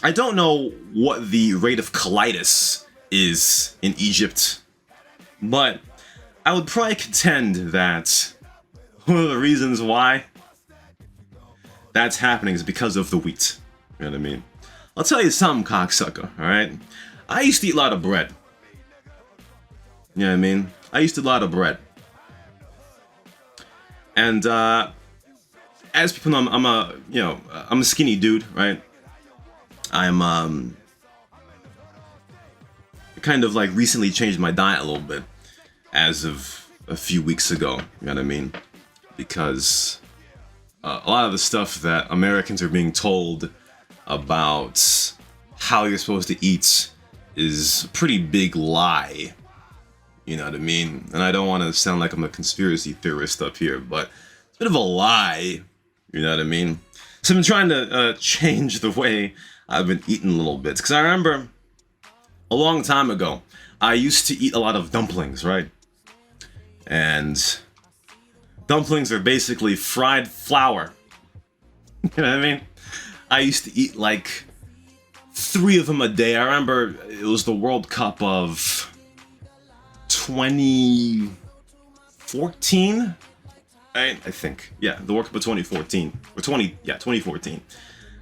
I don't know what the rate of colitis is in Egypt, but I would probably contend that one of the reasons why that's happening is because of the wheat. You know what I mean? I'll tell you something, cocksucker, alright? I used to eat a lot of bread. You know what I mean? I used to eat a lot of bread. And, as people know, I'm a skinny dude, right? I'm, kind of like recently changed my diet a little bit as of a few weeks ago, you know what I mean? Because a lot of the stuff that Americans are being told about how you're supposed to eat is a pretty big lie, you know what I mean? And I don't want to sound like I'm a conspiracy theorist up here, but it's a bit of a lie, you know what I mean? So I've been trying to change the way I've been eating a little bit, because I remember a long time ago, I used to eat a lot of dumplings, right? And dumplings are basically fried flour. You know what I mean? I used to eat like 3 of them a day. I remember it was the World Cup of 2014, right? I think. Yeah, the World Cup of 2014. Or 2014.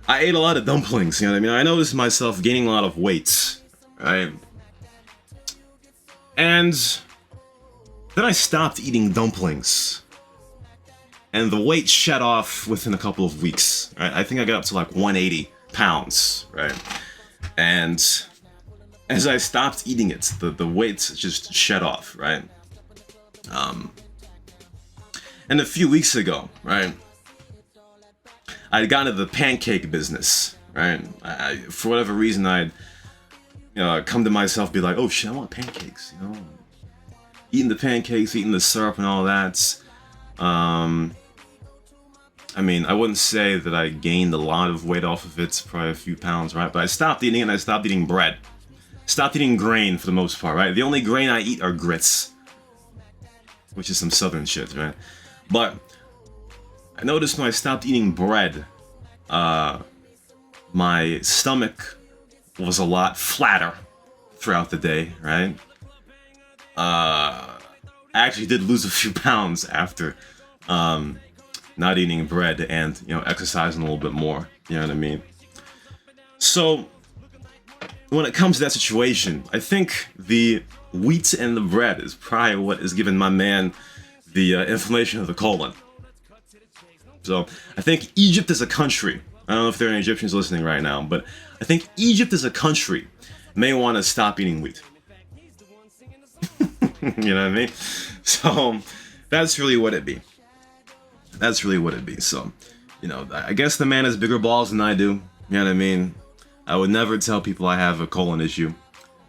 I ate a lot of dumplings, you know what I mean? I noticed myself gaining a lot of weight, right? And then I stopped eating dumplings. And the weight shed off within a couple of weeks, right? I think I got up to like 180 pounds, right? And as I stopped eating it, the weight just shed off, right? And a few weeks ago, right? I'd gotten into the pancake business, right? For whatever reason, I'd come to myself, be like, oh shit, I want pancakes, you know? Eating the pancakes, eating the syrup and all that. I mean, I wouldn't say that I gained a lot of weight off of it, probably a few pounds, right? But I stopped eating it, and I stopped eating bread. Stopped eating grain for the most part, right? The only grain I eat are grits, which is some southern shit, right? But I noticed when I stopped eating bread, my stomach was a lot flatter throughout the day, right? I actually did lose a few pounds after not eating bread and, exercising a little bit more, you know what I mean? So when it comes to that situation, I think the wheat and the bread is probably what is giving my man the inflammation of the colon. So I think Egypt as a country, I don't know if there are any Egyptians listening right now, but I think Egypt as a country may want to stop eating wheat. You know what I mean? So that's really what it be. That's really what it be. So, I guess the man has bigger balls than I do. You know what I mean? I would never tell people I have a colon issue.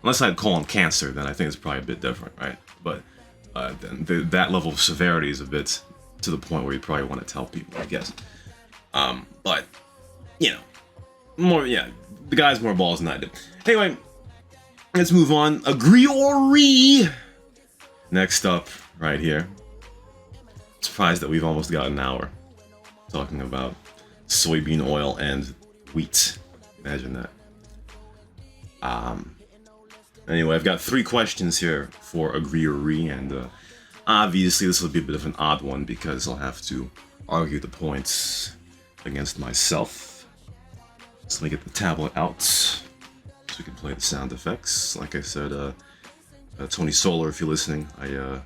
Unless I had colon cancer, then I think it's probably a bit different, right? But then that level of severity is a bit to the point where you probably want to tell people, I guess. But, the guy's more balls than I do. Anyway, let's move on. Agree or Reeee? Next up, right here. Surprised that we've almost got an hour talking about soybean oil and wheat. Imagine that. Anyway, I've got 3 questions here for Agree or Reeee, and obviously this will be a bit of an odd one because I'll have to argue the points against myself. So let me get the tablet out so we can play the sound effects. Like I said, Tony Solar, if you're listening, I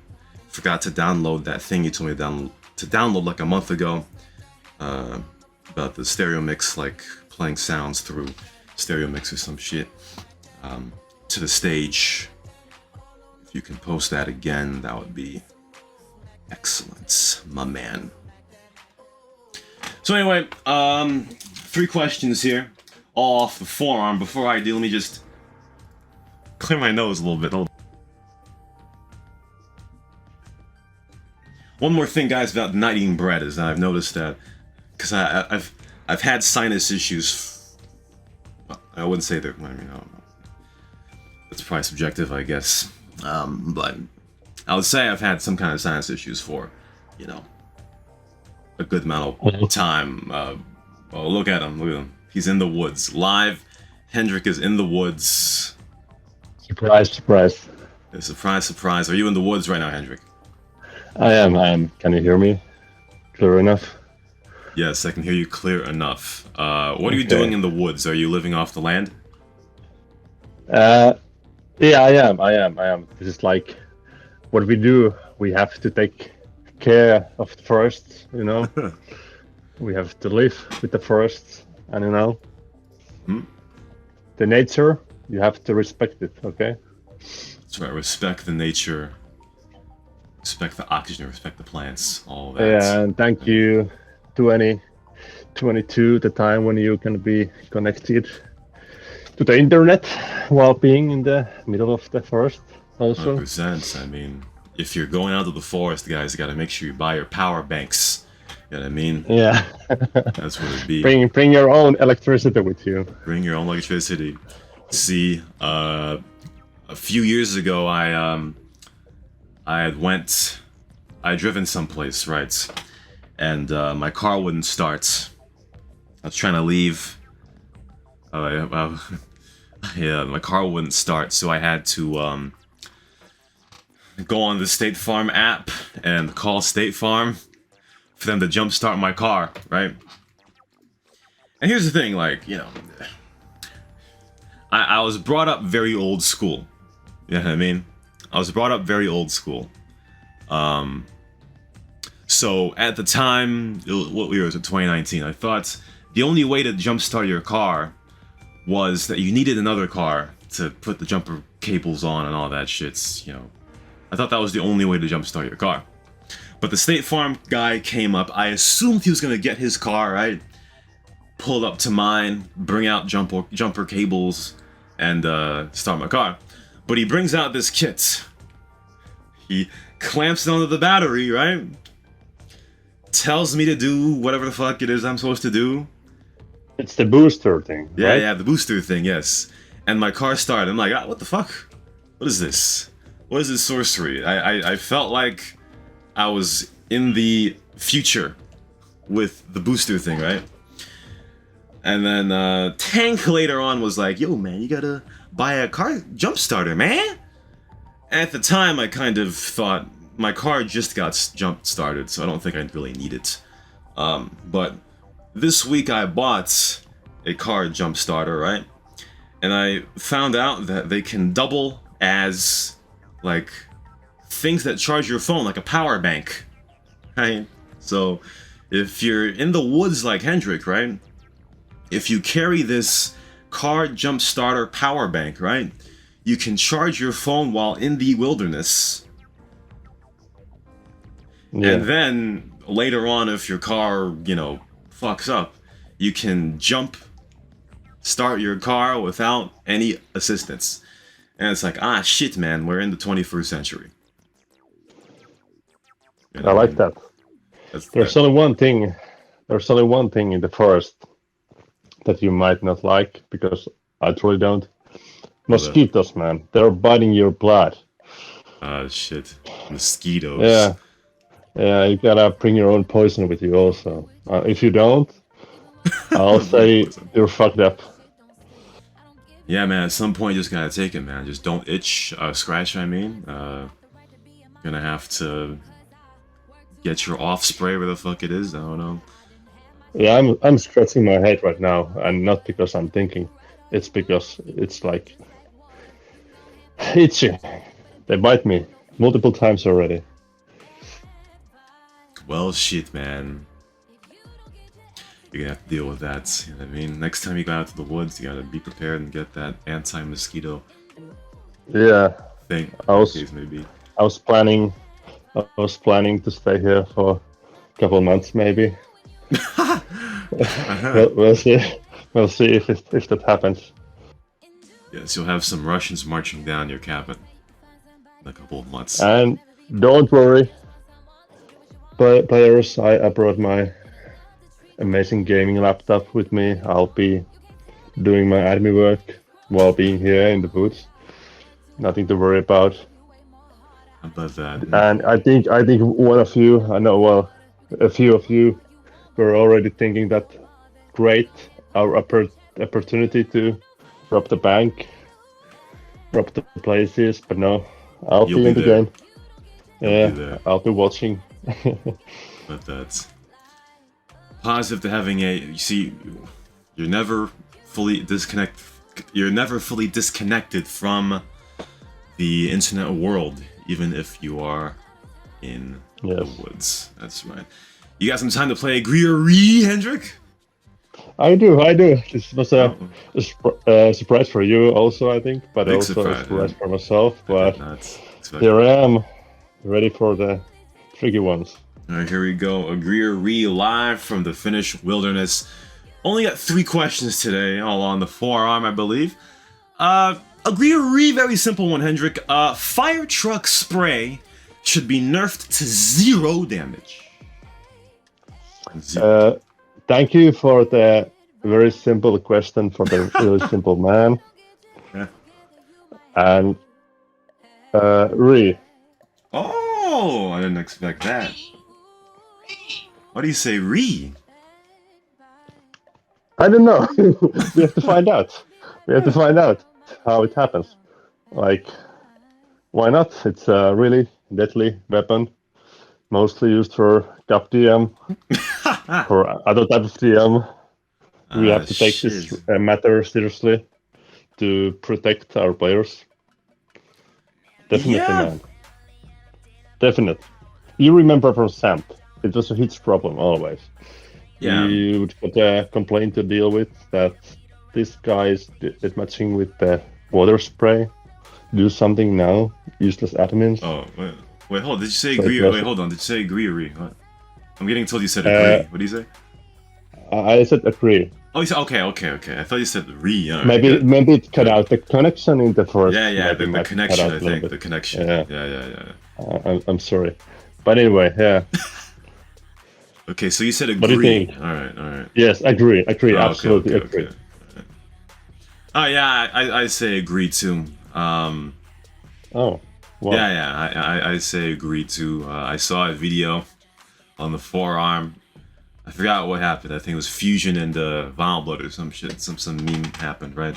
forgot to download that thing you told me to download like a month ago about the stereo mix, like playing sounds through stereo mix or some shit to the stage. If you can post that again, that would be excellent, my man. So anyway, 3 questions here, all off the forearm. Before I do, let me just clear my nose a little bit. Hold on. One more thing, guys, about not eating bread is that I've noticed that, because I've had sinus issues. Well, I wouldn't say that. I mean, I don't know. It's probably subjective, I guess. But I would say I've had some kind of sinus issues for, a good amount of time. Oh, look at him! Look at him. He's in the woods. Live, HENDRIK is in the woods. Surprise, surprise. Surprise, surprise. Are you in the woods right now, HENDRIK? I am. Can you hear me clear enough? Yes, I can hear you clear enough. What are you doing in the woods? Are you living off the land? Yeah, I am. This is like what we do. We have to take care of the forests, you know. We have to live with the forests, and you know, the nature. You have to respect it, okay? That's right. Respect the nature. Respect the oxygen. Respect the plants. All that. Yeah, and thank you, 2022, the time when you can be connected to the internet while being in the middle of the forest. Also, 100%. I mean, if you're going out to the forest, guys, you got to make sure you buy your power banks. You know what I mean? Yeah. That's what it'd be. Bring your own electricity with you. Bring your own electricity. See, a few years ago, I had driven someplace, right? And my car wouldn't start. I was trying to leave. Yeah, my car wouldn't start, so I had to go on the State Farm app and call State Farm for them to jumpstart my car, right? And here's the thing, like, you know, I was brought up very old school. You know what I mean? I was brought up very old school. So at the time, what year was it? 2019. I thought the only way to jumpstart your car was that you needed another car to put the jumper cables on and all that shit. You know, I thought that was the only way to jumpstart your car. But the State Farm guy came up. I assumed he was gonna get his car, right? Pulled up to mine, bring out jumper cables, and start my car. But he brings out this kit. He clamps it onto the battery, right? Tells me to do whatever the fuck it is I'm supposed to do. It's the booster thing, Yeah, right? yeah, the booster thing, yes. And my car started. I'm like, what the fuck? What is this? What is this sorcery? I felt like I was in the future with the booster thing, right? And then Tank later on was like, yo, man, you gotta buy a car jump starter, man. At the time, I kind of thought my car just got jump started, so I don't think I really need it. But this week I bought a car jump starter, right? And I found out that they can double as, like, things that charge your phone, like a power bank, right? So if you're in the woods like HENDRIK, right? If you carry this car jump starter power bank, right? You can charge your phone while in the wilderness. Yeah. And then later on, if your car, you know, fucks up, you can start your car without any assistance. And it's like, shit, man, we're in the 21st century. You know, I like that. There's only one thing in the forest that you might not like, because I truly don't. Mosquitoes, man. They're biting your blood. Shit. Mosquitoes. Yeah. Yeah, you gotta bring your own poison with you also. If you don't, I'll say you're fucked up. Yeah, man, at some point you just gotta take it, man. Just don't scratch, I mean. Gonna have to get your off spray where the fuck it is, I don't know. Yeah, I'm scratching my head right now, and not because I'm thinking. It's because it's like itchy. They bite me multiple times already. Well, shit, man. You're gonna have to deal with that. You know what I mean? Next time you go out to the woods, you gotta be prepared and get that anti-mosquito. Yeah. Thing. I was planning to stay here for a couple of months, maybe. We'll see. We'll see if that happens. Yes, you'll have some Russians marching down your cabin in a couple of months. And don't worry, players. I brought my amazing gaming laptop with me. I'll be doing my admin work while being here in the booth. Nothing to worry about. How about that? And I think one of you, I know, well, a few of you we're already thinking that great, our opportunity to rob the bank, rob the places, but no, I'll You'll be be in the there. game. You'll Yeah, be there. I'll be watching. But that's positive to having a. You see, you're never fully disconnect. You're never fully disconnected from the internet world, even if you are in the woods. That's right. You got some time to play Reeee, Hendrik? I do. This was a surprise for you also, I think, but Big also surprise, a surprise yeah. for myself. But Here I am, ready for the tricky ones. Alright, here we go. Reeee live from the Finnish wilderness. Only got 3 questions today, all on the forearm, I believe. Reeee, very simple one, Hendrik. Fire truck spray should be nerfed to 0 damage. 0. Thank you for the very simple question for the really simple man. Yeah. And Reeee. Oh, I didn't expect that. What do you say, Reeee? I don't know. We have to find out. We have to find out how it happens. Like, why not? It's a really deadly weapon, mostly used for GAP DM, for other type of DM. We have to take this matter seriously to protect our players. Definitely, man. Definitely. You remember from Samp, it was a huge problem always. Yeah. You would get a complaint to deal with that this guy is matching with the water spray. Do something now. Useless admins. Oh, wait, hold on. Did you say agree? Wait, hold on. Did you say agree or re? What? I'm getting told you said agree. What do you say? I said agree. Oh, you said okay. I thought you said re. Right, maybe it cut out the connection in the first. Yeah, the connection. I think the connection. Yeah. I'm sorry, but anyway, yeah. Okay, so you said agree. What do you think? All right. Yes, agree. Absolutely agree. Okay. Oh yeah, I say agree too. Oh. Wow. Yeah, I say agree too. I saw a video on the forearm. I forgot what happened. I think it was Fusion and Vinyl Blood or some shit. Some meme happened, right?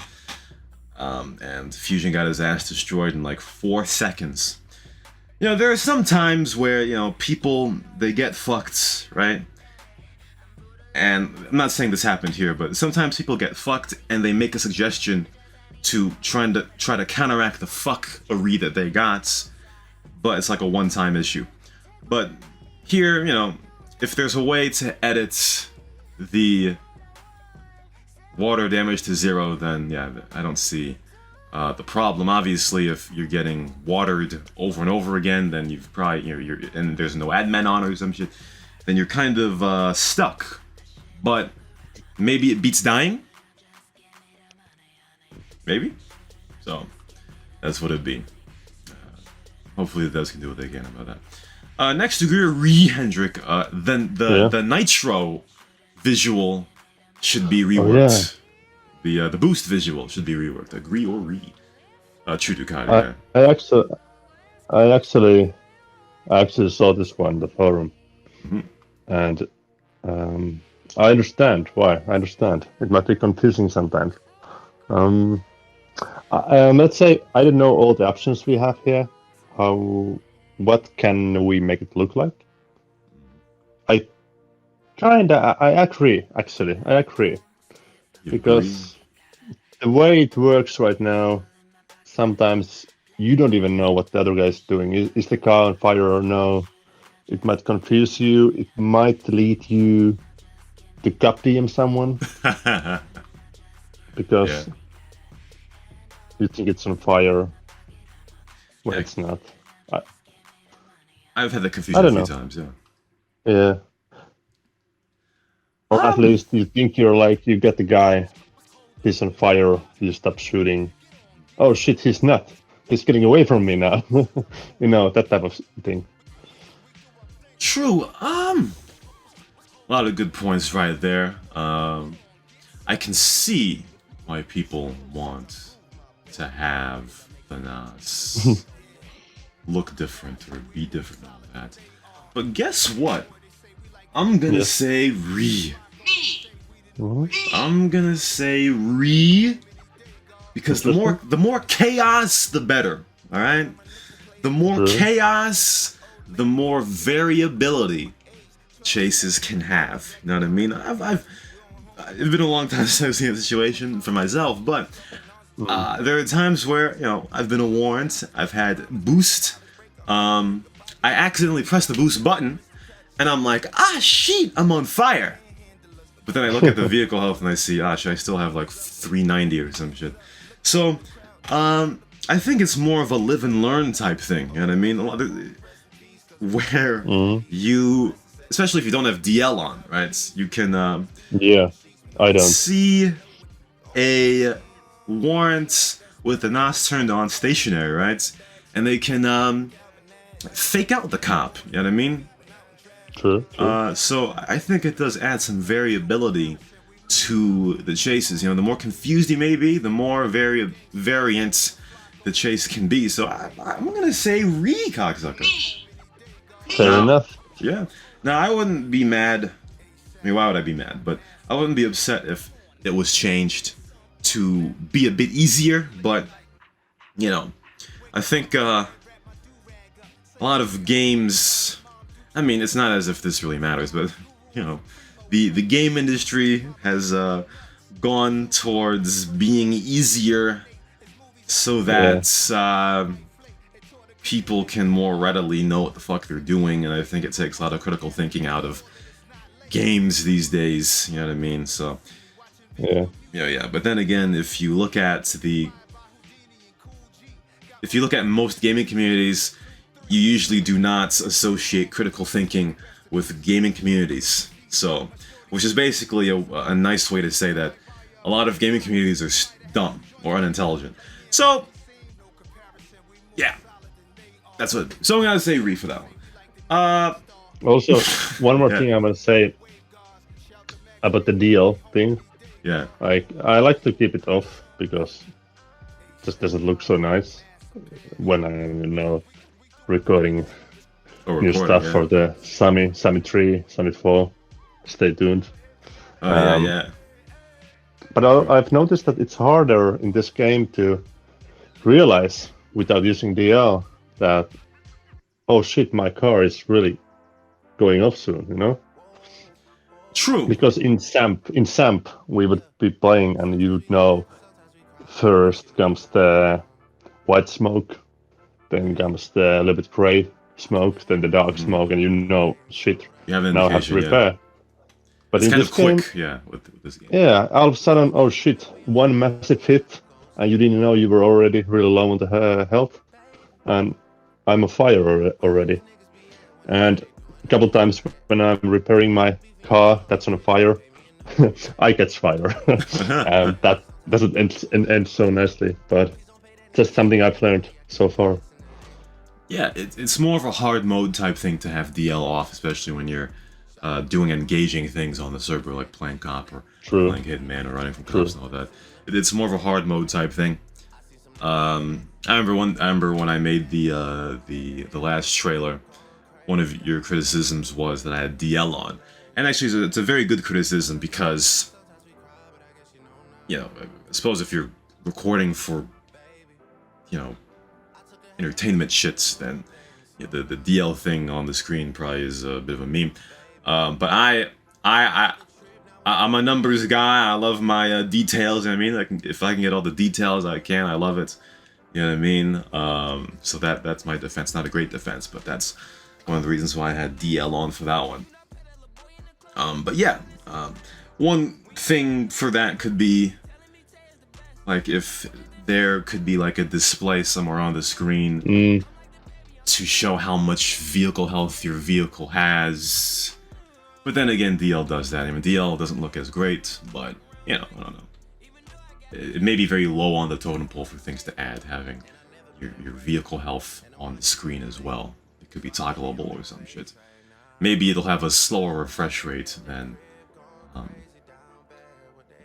And Fusion got his ass destroyed in like 4 seconds. You know, there are some times where, you know, people, they get fucked, right? And I'm not saying this happened here, but sometimes people get fucked and they make a suggestion to try to counteract the fuckery that they got, but it's like a one-time issue. But here, you know, if there's a way to edit the water damage to 0, then yeah, I don't see the problem. Obviously, if you're getting watered over and over again, then you've probably, you know, and there's no admin on or some shit, then you're kind of stuck. But maybe it beats dying. Maybe. So that's what it'd be. Hopefully, the devs can do what they can about that. Next to Reeee, Hendrik, then the Nitro visual should be reworked. Oh, yeah. The boost visual should be reworked. Agree or re? True Ducati. I actually saw this one, the forum, and I understand why. I understand. It might be confusing sometimes. Let's say I don't know all the options we have here. What can we make it look like? I agree. Actually, I agree. Because the way it works right now, sometimes you don't even know what the other guy is doing. Is the car on fire or no? It might confuse you. It might lead you to gap DM someone because you think it's on fire when it's not. I've had that confusion a few times. Yeah. Or at least you think you get the guy, he's on fire, you stop shooting. Oh shit, he's not. He's getting away from me now. You know, that type of thing. True. A lot of good points right there. I can see why people want to have the NAS look different or be different and all that. But guess what? I'm gonna Yes. say Reeee. Mhm. I'm gonna say Reeee because the more chaos, the better. All right, the more True. chaos, the more variability chases can have. You know what I mean? It's been a long time since I've seen a situation for myself, but there are times where I've been a warrant. I've had boost. I accidentally pressed the boost button, and I'm like, shit, I'm on fire. But then I look at the vehicle health and I see, shit, I still have like 390 or some shit. So, I think it's more of a live and learn type thing. You know what I mean? Where you, especially if you don't have DL on, right? You can Yeah, I don't. see a warrant with the NOS turned on stationary, right? And they can fake out the cop. You know what I mean? True. So I think it does add some variability to the chases. The more confused you may be, the more variant the chase can be. So I'm gonna say Reeee, cocksucker. Fair enough. Yeah. Now I wouldn't be mad. I mean, why would I be mad? But I wouldn't be upset if it was changed to be a bit easier. But I think a lot of games. I mean, it's not as if this really matters, but the game industry has gone towards being easier so that people can more readily know what the fuck they're doing, and I think it takes a lot of critical thinking out of games these days. You know what I mean? So yeah. But then again, if you look at most gaming communities, you usually do not associate critical thinking with gaming communities. So, which is basically a nice way to say that a lot of gaming communities are dumb or unintelligent. So, yeah. That's what. So I'm gonna say Reeee for that one. Also, one more thing I'm gonna say about the DL thing. Yeah. I like to keep it off because it just doesn't look so nice when I'm recording new stuff for the Sami 3, Sami 4. Stay tuned. Yeah. But I've noticed that it's harder in this game to realize without using DL that, oh shit, my car is really going off soon, True. Because in SAMP we would be playing and you'd know first comes the white smoke, then comes the little bit gray smoke, then the dark smoke, and shit, you have now I have to repair. But it's in kind this of quick, game, with this game. Yeah, all of a sudden, oh shit, one massive hit, and you didn't know you were already really low on the health, and I'm on fire already. And a couple times when I'm repairing my car that's on fire, I catch fire, and that doesn't end so nicely, but just something I've learned so far. Yeah, it's more of a hard mode type thing to have DL off, especially when you're doing engaging things on the server, like playing cop or playing hitman or running from cops and all that. It's more of a hard mode type thing. I remember when I made the last trailer, one of your criticisms was that I had DL on, and actually it's a very good criticism because I suppose if you're recording for entertainment shits, then the DL thing on the screen probably is a bit of a meme. But I'm a numbers guy. I love my details. I mean, if I can get all the details I can, I love it. You know what I mean? So that's my defense. Not a great defense, but that's one of the reasons why I had DL on for that one. But yeah, one thing for that could be like if there could be like a display somewhere on the screen to show how much vehicle health your vehicle has. But then again, DL does that. I mean, DL doesn't look as great, but I don't know. It may be very low on the totem pole for things to add, having your vehicle health on the screen as well. It could be toggleable or some shit. Maybe it'll have a slower refresh rate than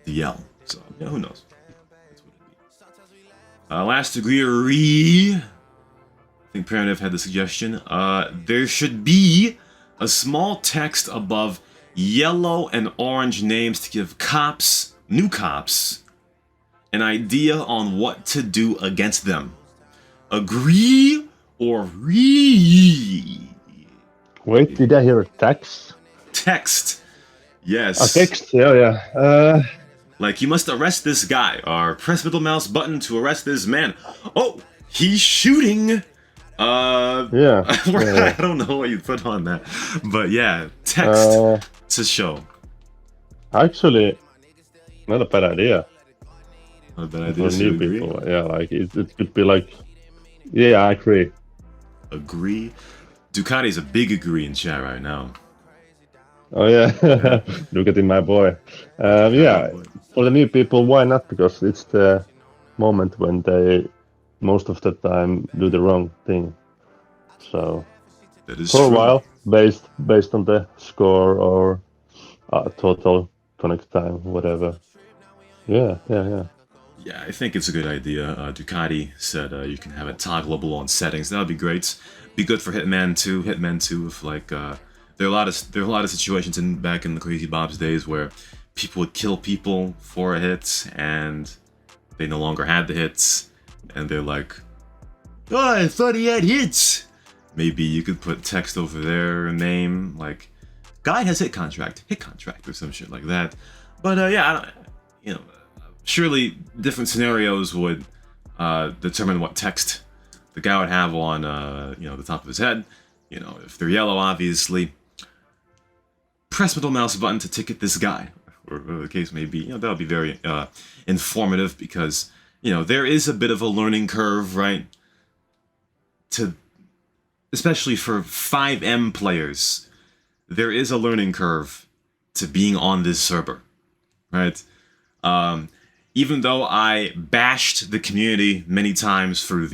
DL. So who knows? That's what it'd be. Last degree Reeee. I think Primitive had the suggestion. There should be A small text above yellow and orange names to give cops, new cops, an idea on what to do against them. Agree or Reeee? Wait, did I hear a text? Text. Yes. A text, yeah. Like, you must arrest this guy, or press middle mouse button to arrest this man. Oh, he's shooting! Yeah. I don't know what you put on that. But yeah, text to show. Actually, not a bad idea. Not a bad idea. For new people, yeah, like, it could be like, yeah, I agree. Agree? Ducati's a big agree in chat right now. Oh yeah, look at him, my boy. Yeah, for the new people, why not? Because it's the moment when they, most of the time, do the wrong thing. So that is for true. a while, based on the score or total connect time, whatever. Yeah. Yeah, I think it's a good idea. Ducati said you can have it toggleable on settings. That would be great. Be good for Hitman 2. Hitman 2, if like there are a lot of situations back in the Crazy Bob's days where people would kill people for a hit and they no longer had the hits, and they're like, "Oh, I thought he had hits." Maybe you could put text over their name, like "Guy has hit contract," or some shit like that. But yeah, surely different scenarios would determine what text the guy would have on the top of his head. If they're yellow, obviously, press middle mouse button to ticket this guy, or whatever the case may be. That would be very informative, because there is a bit of a learning curve, right? Especially for 5M players, there is a learning curve to being on this server, right? Even though I bashed the community many times for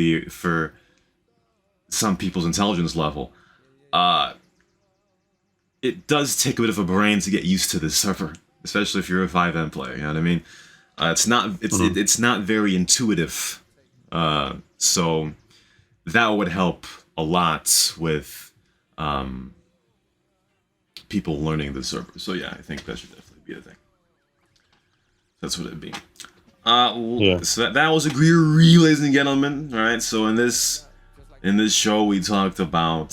some people's intelligence level, it does take a bit of a brain to get used to this server, especially if you're a 5M player. You know what I mean? It's not very intuitive, so that would help a lot with people learning the server. So yeah, I think that should definitely be a thing. That's what it'd be. So that was Reeee, ladies and gentlemen. All right. So in this show, we talked about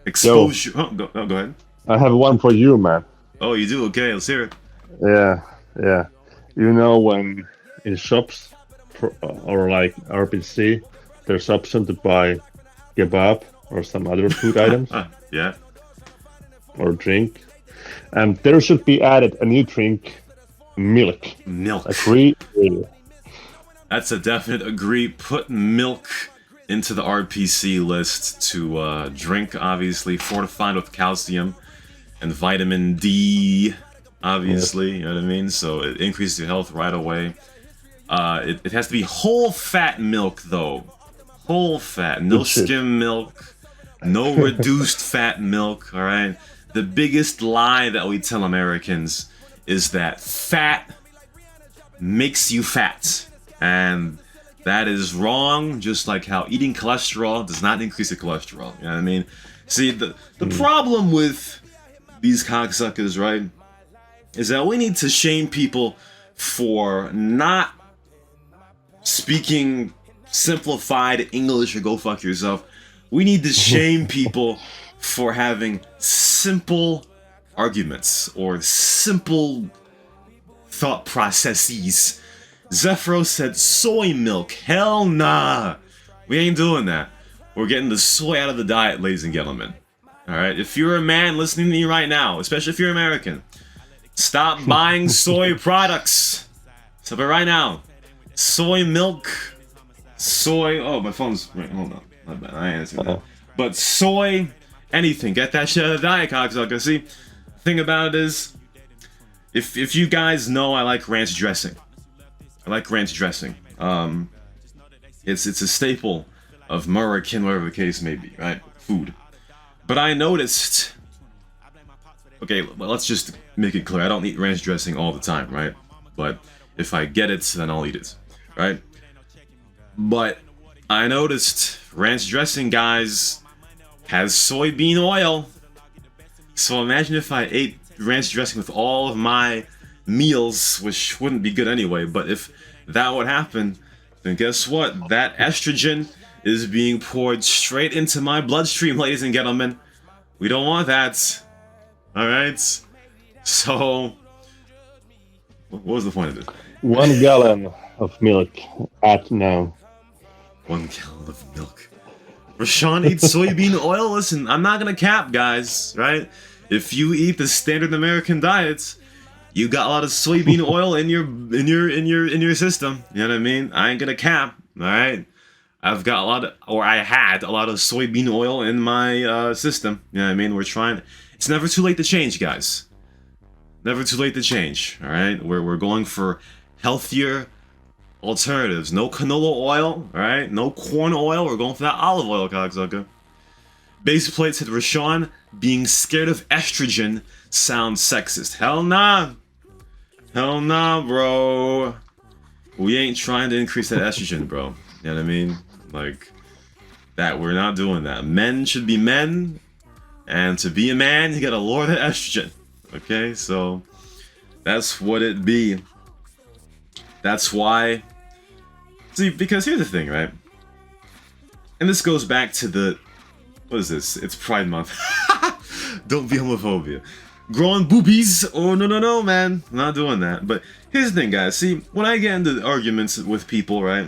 exposure. Go ahead. I have one for you, man. Oh, you do? Okay, let's hear it. Yeah. When in shops or like RPC, there's option to buy kebab or some other food items. Yeah. Or drink. And there should be added a new drink, milk. Agree? That's a definite agree. Put milk into the RPC list to drink, obviously, fortified with calcium and vitamin D, obviously, You know what I mean? So it increases your health right away. It has to be whole fat milk, though. Whole fat, no skim milk, no reduced fat milk, all right? The biggest lie that we tell Americans is that fat makes you fat. And that is wrong, just like how eating cholesterol does not increase your cholesterol. You know what I mean? See, the problem with these cocksuckers, right, is that we need to shame people for not speaking simplified English or go fuck yourself. We need to shame people for having simple arguments or simple thought processes. Zephyro said soy milk. Hell nah. We ain't doing that. We're getting the soy out of the diet, ladies and gentlemen. Alright? If you're a man listening to me right now, especially if you're American, stop buying soy products. Stop it right now. Soy milk. Soy. Oh, my phone's. Right, hold on. Not bad. I answered that. But soy. Anything. Get that shit out of the diet, cocksucker. See? Thing about it is, if you guys know, I like ranch dressing. It's a staple of American, whatever the case may be, right? Food. But I noticed. Okay, well, let's just make it clear. I don't eat ranch dressing all the time, right? But if I get it, then I'll eat it, right? But I noticed ranch dressing guys has soybean oil. So imagine if I ate ranch dressing with all of my meals, which wouldn't be good anyway, but if that would happen, then guess what? That estrogen is being poured straight into my bloodstream, ladies and gentlemen. We don't want that. Alright? So, what was the point of this? 1 gallon of milk at now. 1 gallon of milk. Rashawn eats soybean oil. Listen, I'm not gonna cap, guys, right? If you eat the standard American diet, you got a lot of soybean oil in your system. You know what I mean? I ain't gonna cap, alright? I've got a lot of, or I had a lot of soybean oil in my system. You know what I mean? We're trying. It's never too late to change, guys. Never too late to change. All right, we're going for healthier alternatives. No canola oil. All right, no corn oil. We're going for that olive oil, cocksucker. Base plate said Rashawn being scared of estrogen sounds sexist. Hell nah. Hell nah, bro. We ain't trying to increase that estrogen, bro. You know what I mean? Like, that, we're not doing that. Men should be men, and to be a man, you gotta lower the estrogen. Okay, so that's what it be. That's why. See, because here's the thing, right? And this goes back to the, what is this? It's Pride Month. Don't be homophobia. Growing boobies? Oh, no, man. I'm not doing that. But here's the thing, guys. See, when I get into arguments with people, right?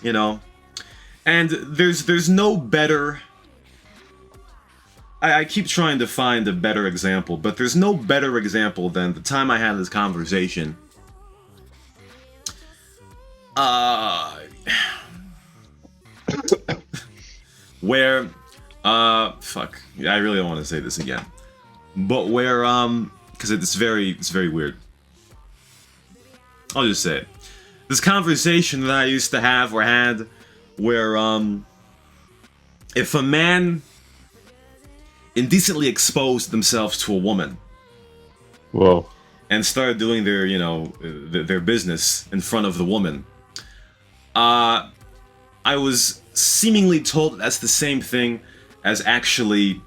You know, and there's no better. I keep trying to find a better example, but there's no better example than the time I had this conversation. Where, fuck, I really don't want to say this again, but where, because it's very weird. I'll just say it. This conversation that I used to have or had, where, if a man indecently exposed themselves to a woman, whoa, and started doing their, you know, their business in front of the woman, I was seemingly told that's the same thing as actually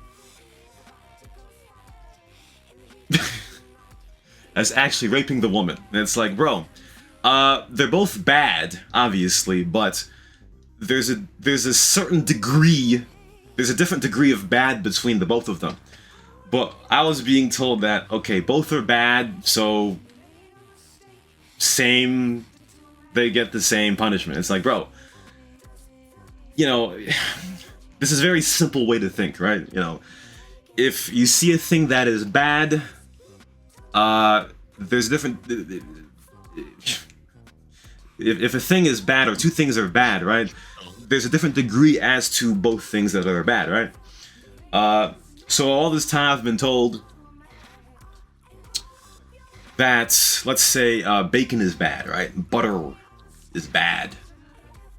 raping the woman. And it's like, bro, they're both bad, obviously, but there's a certain degree, there's a different degree of bad between the both of them. But I was being told that, okay, both are bad, so same, they get the same punishment. It's like, bro, you know, this is a very simple way to think, right? You know, if you see a thing that is bad, there's different. If a thing is bad or two things are bad, right? There's a different degree as to both things that are bad, right? So all this time I've been told that, let's say, bacon is bad, right? Butter is bad,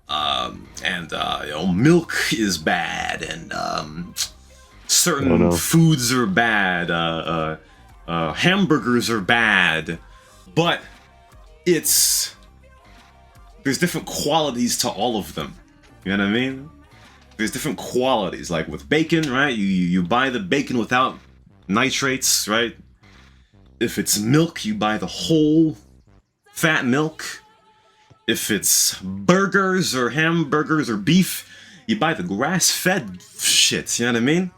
and you know, milk is bad, and certain foods are bad. Hamburgers are bad, but there's different qualities to all of them. You know what I mean? There's different qualities. Like with bacon, right? You buy the bacon without nitrates, right? If it's milk, you buy the whole fat milk. If it's burgers or hamburgers or beef, you buy the grass-fed shit. You know what I mean?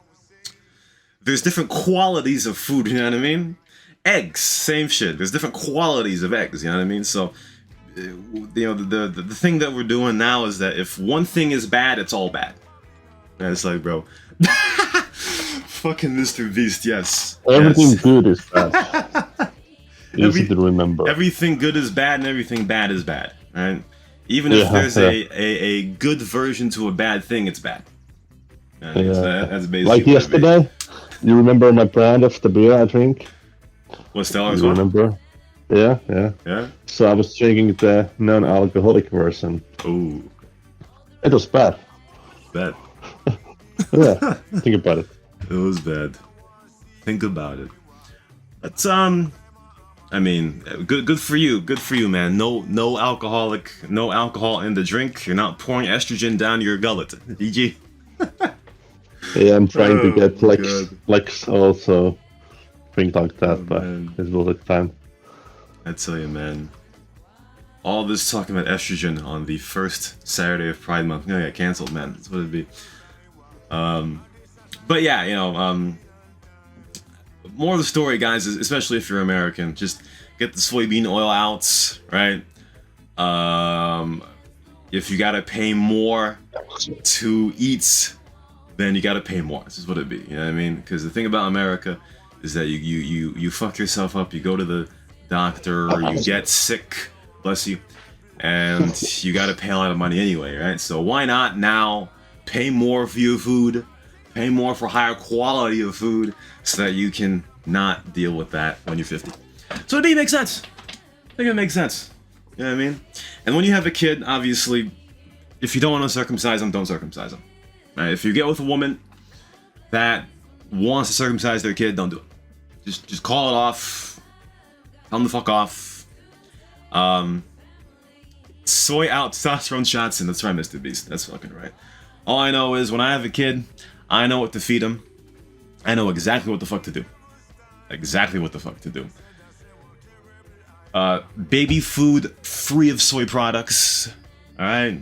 There's different qualities of food. You know what I mean? Eggs, same shit. There's different qualities of eggs. You know what I mean? So, you know, the thing that we're doing now is that if one thing is bad, it's all bad. And it's like, bro, fucking Mr. Beast, yes. Everything yes. good is bad. Easy to remember. Everything good is bad, and everything bad is bad, right? Even if there's a good version to a bad thing, it's bad. That's basically like yesterday. You remember my brand of the beer I drink? What Stellar's You one? remember? Yeah. So I was drinking the non-alcoholic version. Ooh. It was bad. Bad. Yeah, think about it. It was bad. Think about it. But I mean, good for you. Good for you, man. No alcohol in the drink. You're not pouring estrogen down your gullet. GG. Yeah, I'm trying to get God. Lex also things like that, but man. it will take time. I tell you, man. All this talking about estrogen on the first Saturday of Pride Month gonna get canceled, man. That's what it'd be. But yeah, more of the story, guys, is especially if you're American, just get the soybean oil out, right? If you gotta pay more to eat, then you gotta pay more. This is what it'd be. You know what I mean? Because the thing about America is that you fuck yourself up. You go to the doctor, you get sick, bless you, and you gotta pay a lot of money anyway, right? So why not now pay more for your food, pay more for higher quality of food, so that you can not deal with that when you're 50. So it makes sense. I think it makes sense. You know what I mean? And when you have a kid, obviously, if you don't want to circumcise them, don't circumcise them. Right? If you get with a woman that wants to circumcise their kid, don't do it. Just call it off. Tell them the fuck off. Soy out, testosterone shots, and that's right, Mr. Beast. That's fucking right. All I know is when I have a kid, I know what to feed him. I know exactly what the fuck to do. Exactly what the fuck to do. Baby food free of soy products. Alright?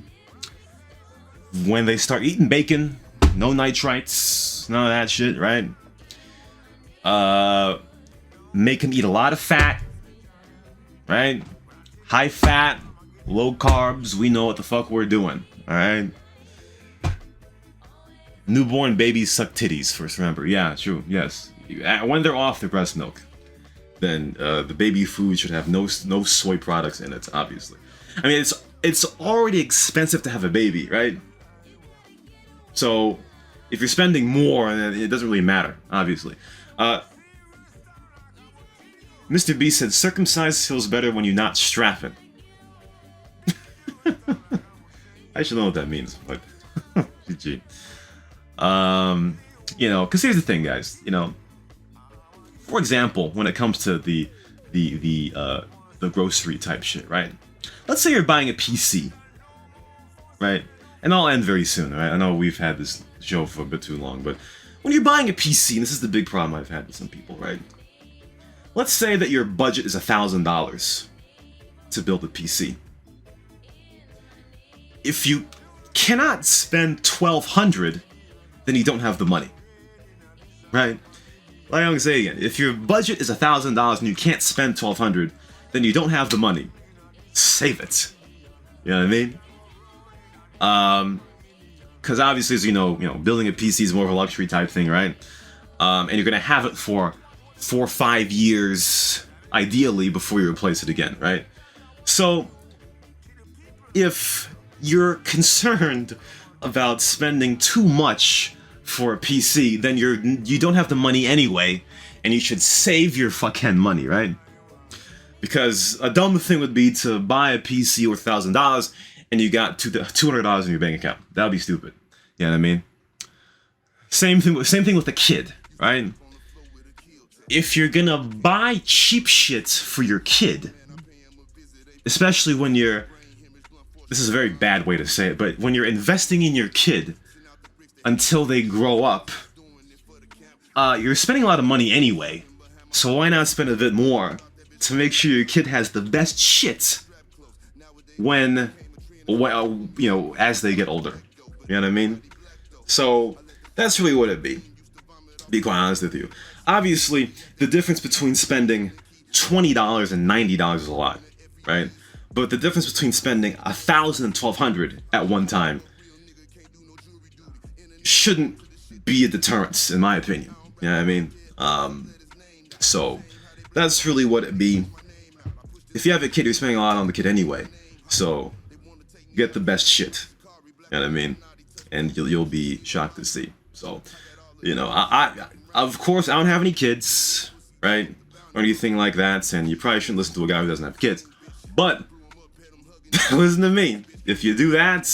When they start eating bacon, no nitrites, none of that shit, right? Make them eat a lot of fat. Right? High fat, low carbs, we know what the fuck we're doing. Alright? Newborn babies suck titties, first remember. Yeah, true, yes. When they're off their breast milk, then the baby food should have no soy products in it, obviously. I mean, it's already expensive to have a baby, right? So, if you're spending more, then it doesn't really matter, obviously. Mr. B said, circumcised feels better when you're not strapping. I should know what that means, but GG. Because here's the thing, guys. For example, when it comes to the grocery type shit, right? Let's say you're buying a PC, right? And I'll end very soon, right? I know we've had this show for a bit too long, but when you're buying a PC, and this is the big problem I've had with some people, right? Let's say that your budget is $1,000 to build a PC. If you cannot spend $1,200, then you don't have the money, right? Like I'm gonna say again, if your budget is $1,000 and you can't spend $1,200, then you don't have the money. Save it. You know what I mean? Because obviously, as you know, building a PC is more of a luxury type thing, right? And you're gonna have it for 4 or 5 years, ideally, before you replace it again, right? So, if you're concerned about spending too much for a PC, then you don't have the money anyway, and you should save your fucking money, right? Because a dumb thing would be to buy a PC worth $1,000 and you got $200 in your bank account. That would be stupid. You know what I mean? Same thing with a kid, right? If you're gonna buy cheap shit for your kid, especially when this is a very bad way to say it, but when you're investing in your kid until they grow up, you're spending a lot of money anyway, so why not spend a bit more to make sure your kid has the best shit as they get older. You know what I mean? So that's really what it'd be quite honest with you. Obviously, the difference between spending $20 and $90 is a lot, right? But the difference between spending $1,000 and $1,200 at one time shouldn't be a deterrent, in my opinion. You know what I mean? So that's really what it'd be. If you have a kid, you're spending a lot on the kid anyway. So get the best shit. You know what I mean? And you'll be shocked to see. So, I of course I don't have any kids, right? Or anything like that. And you probably shouldn't listen to a guy who doesn't have kids. But listen to me. If you do that,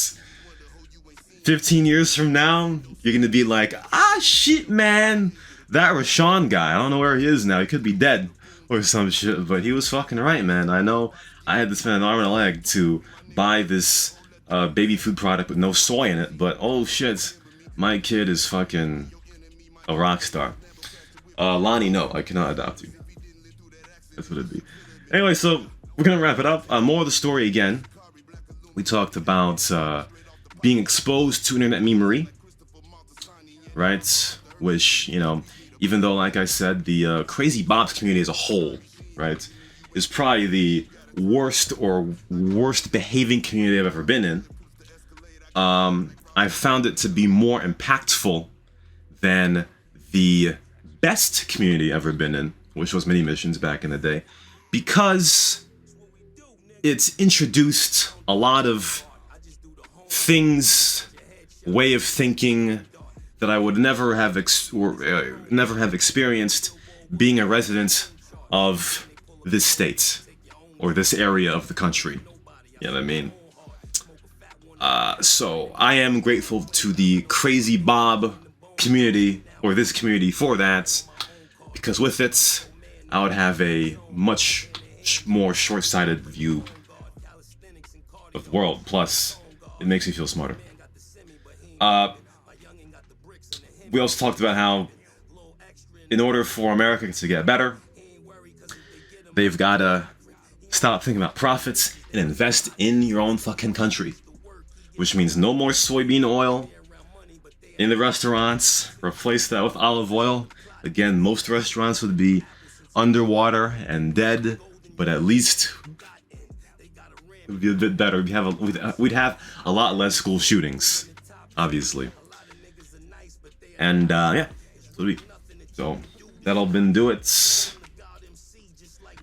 15 years from now, you're gonna be like, shit, man, that Rashawn guy, I don't know where he is now. He could be dead or some shit, but he was fucking right, man. I know I had to spend an arm and a leg to buy this baby food product with no soy in it, but oh shit, My kid is fucking a rock star. Lonnie, no, I cannot adopt you. That's what it'd be. Anyway, so we're gonna wrap it up. More of the story again. We talked about being exposed to internet memery, right? Which, you know, even though, like I said, the Crazy Bobs community as a whole, right, is probably the worst behaving community I've ever been in. I've found it to be more impactful than the best community I've ever been in, which was Mini Missions back in the day, because it's introduced a lot of things, way of thinking that I would never have experienced being a resident of this state or this area of the country. You know what I mean? So I am grateful to the Crazy Bob community, or this community, for that, because with it, I would have a much more short-sighted view of the world. Plus, it makes me feel smarter. We also talked about how, in order for America to get better, they've got to stop thinking about profits and invest in your own fucking country. Which means no more soybean oil in the restaurants. Replace that with olive oil. Again, most restaurants would be underwater and dead, but at least it would be a bit better. We'd have a lot less school shootings, obviously. And yeah, so that'll do it.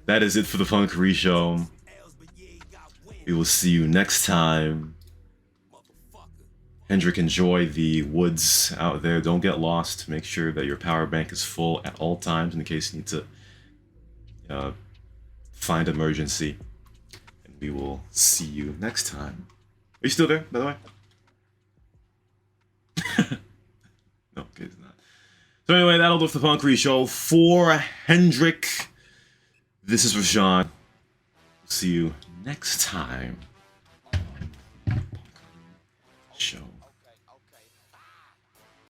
That is it for the Punkery Show. We will see you next time. HENDRIK, enjoy the woods out there. Don't get lost. Make sure that your power bank is full at all times in case you need to find emergency. And we will see you next time. Are you still there, by the way? No, okay, it's not. So anyway, that'll do for the Punkery Show. For HENDRIK, this is Rashawn. See you next time.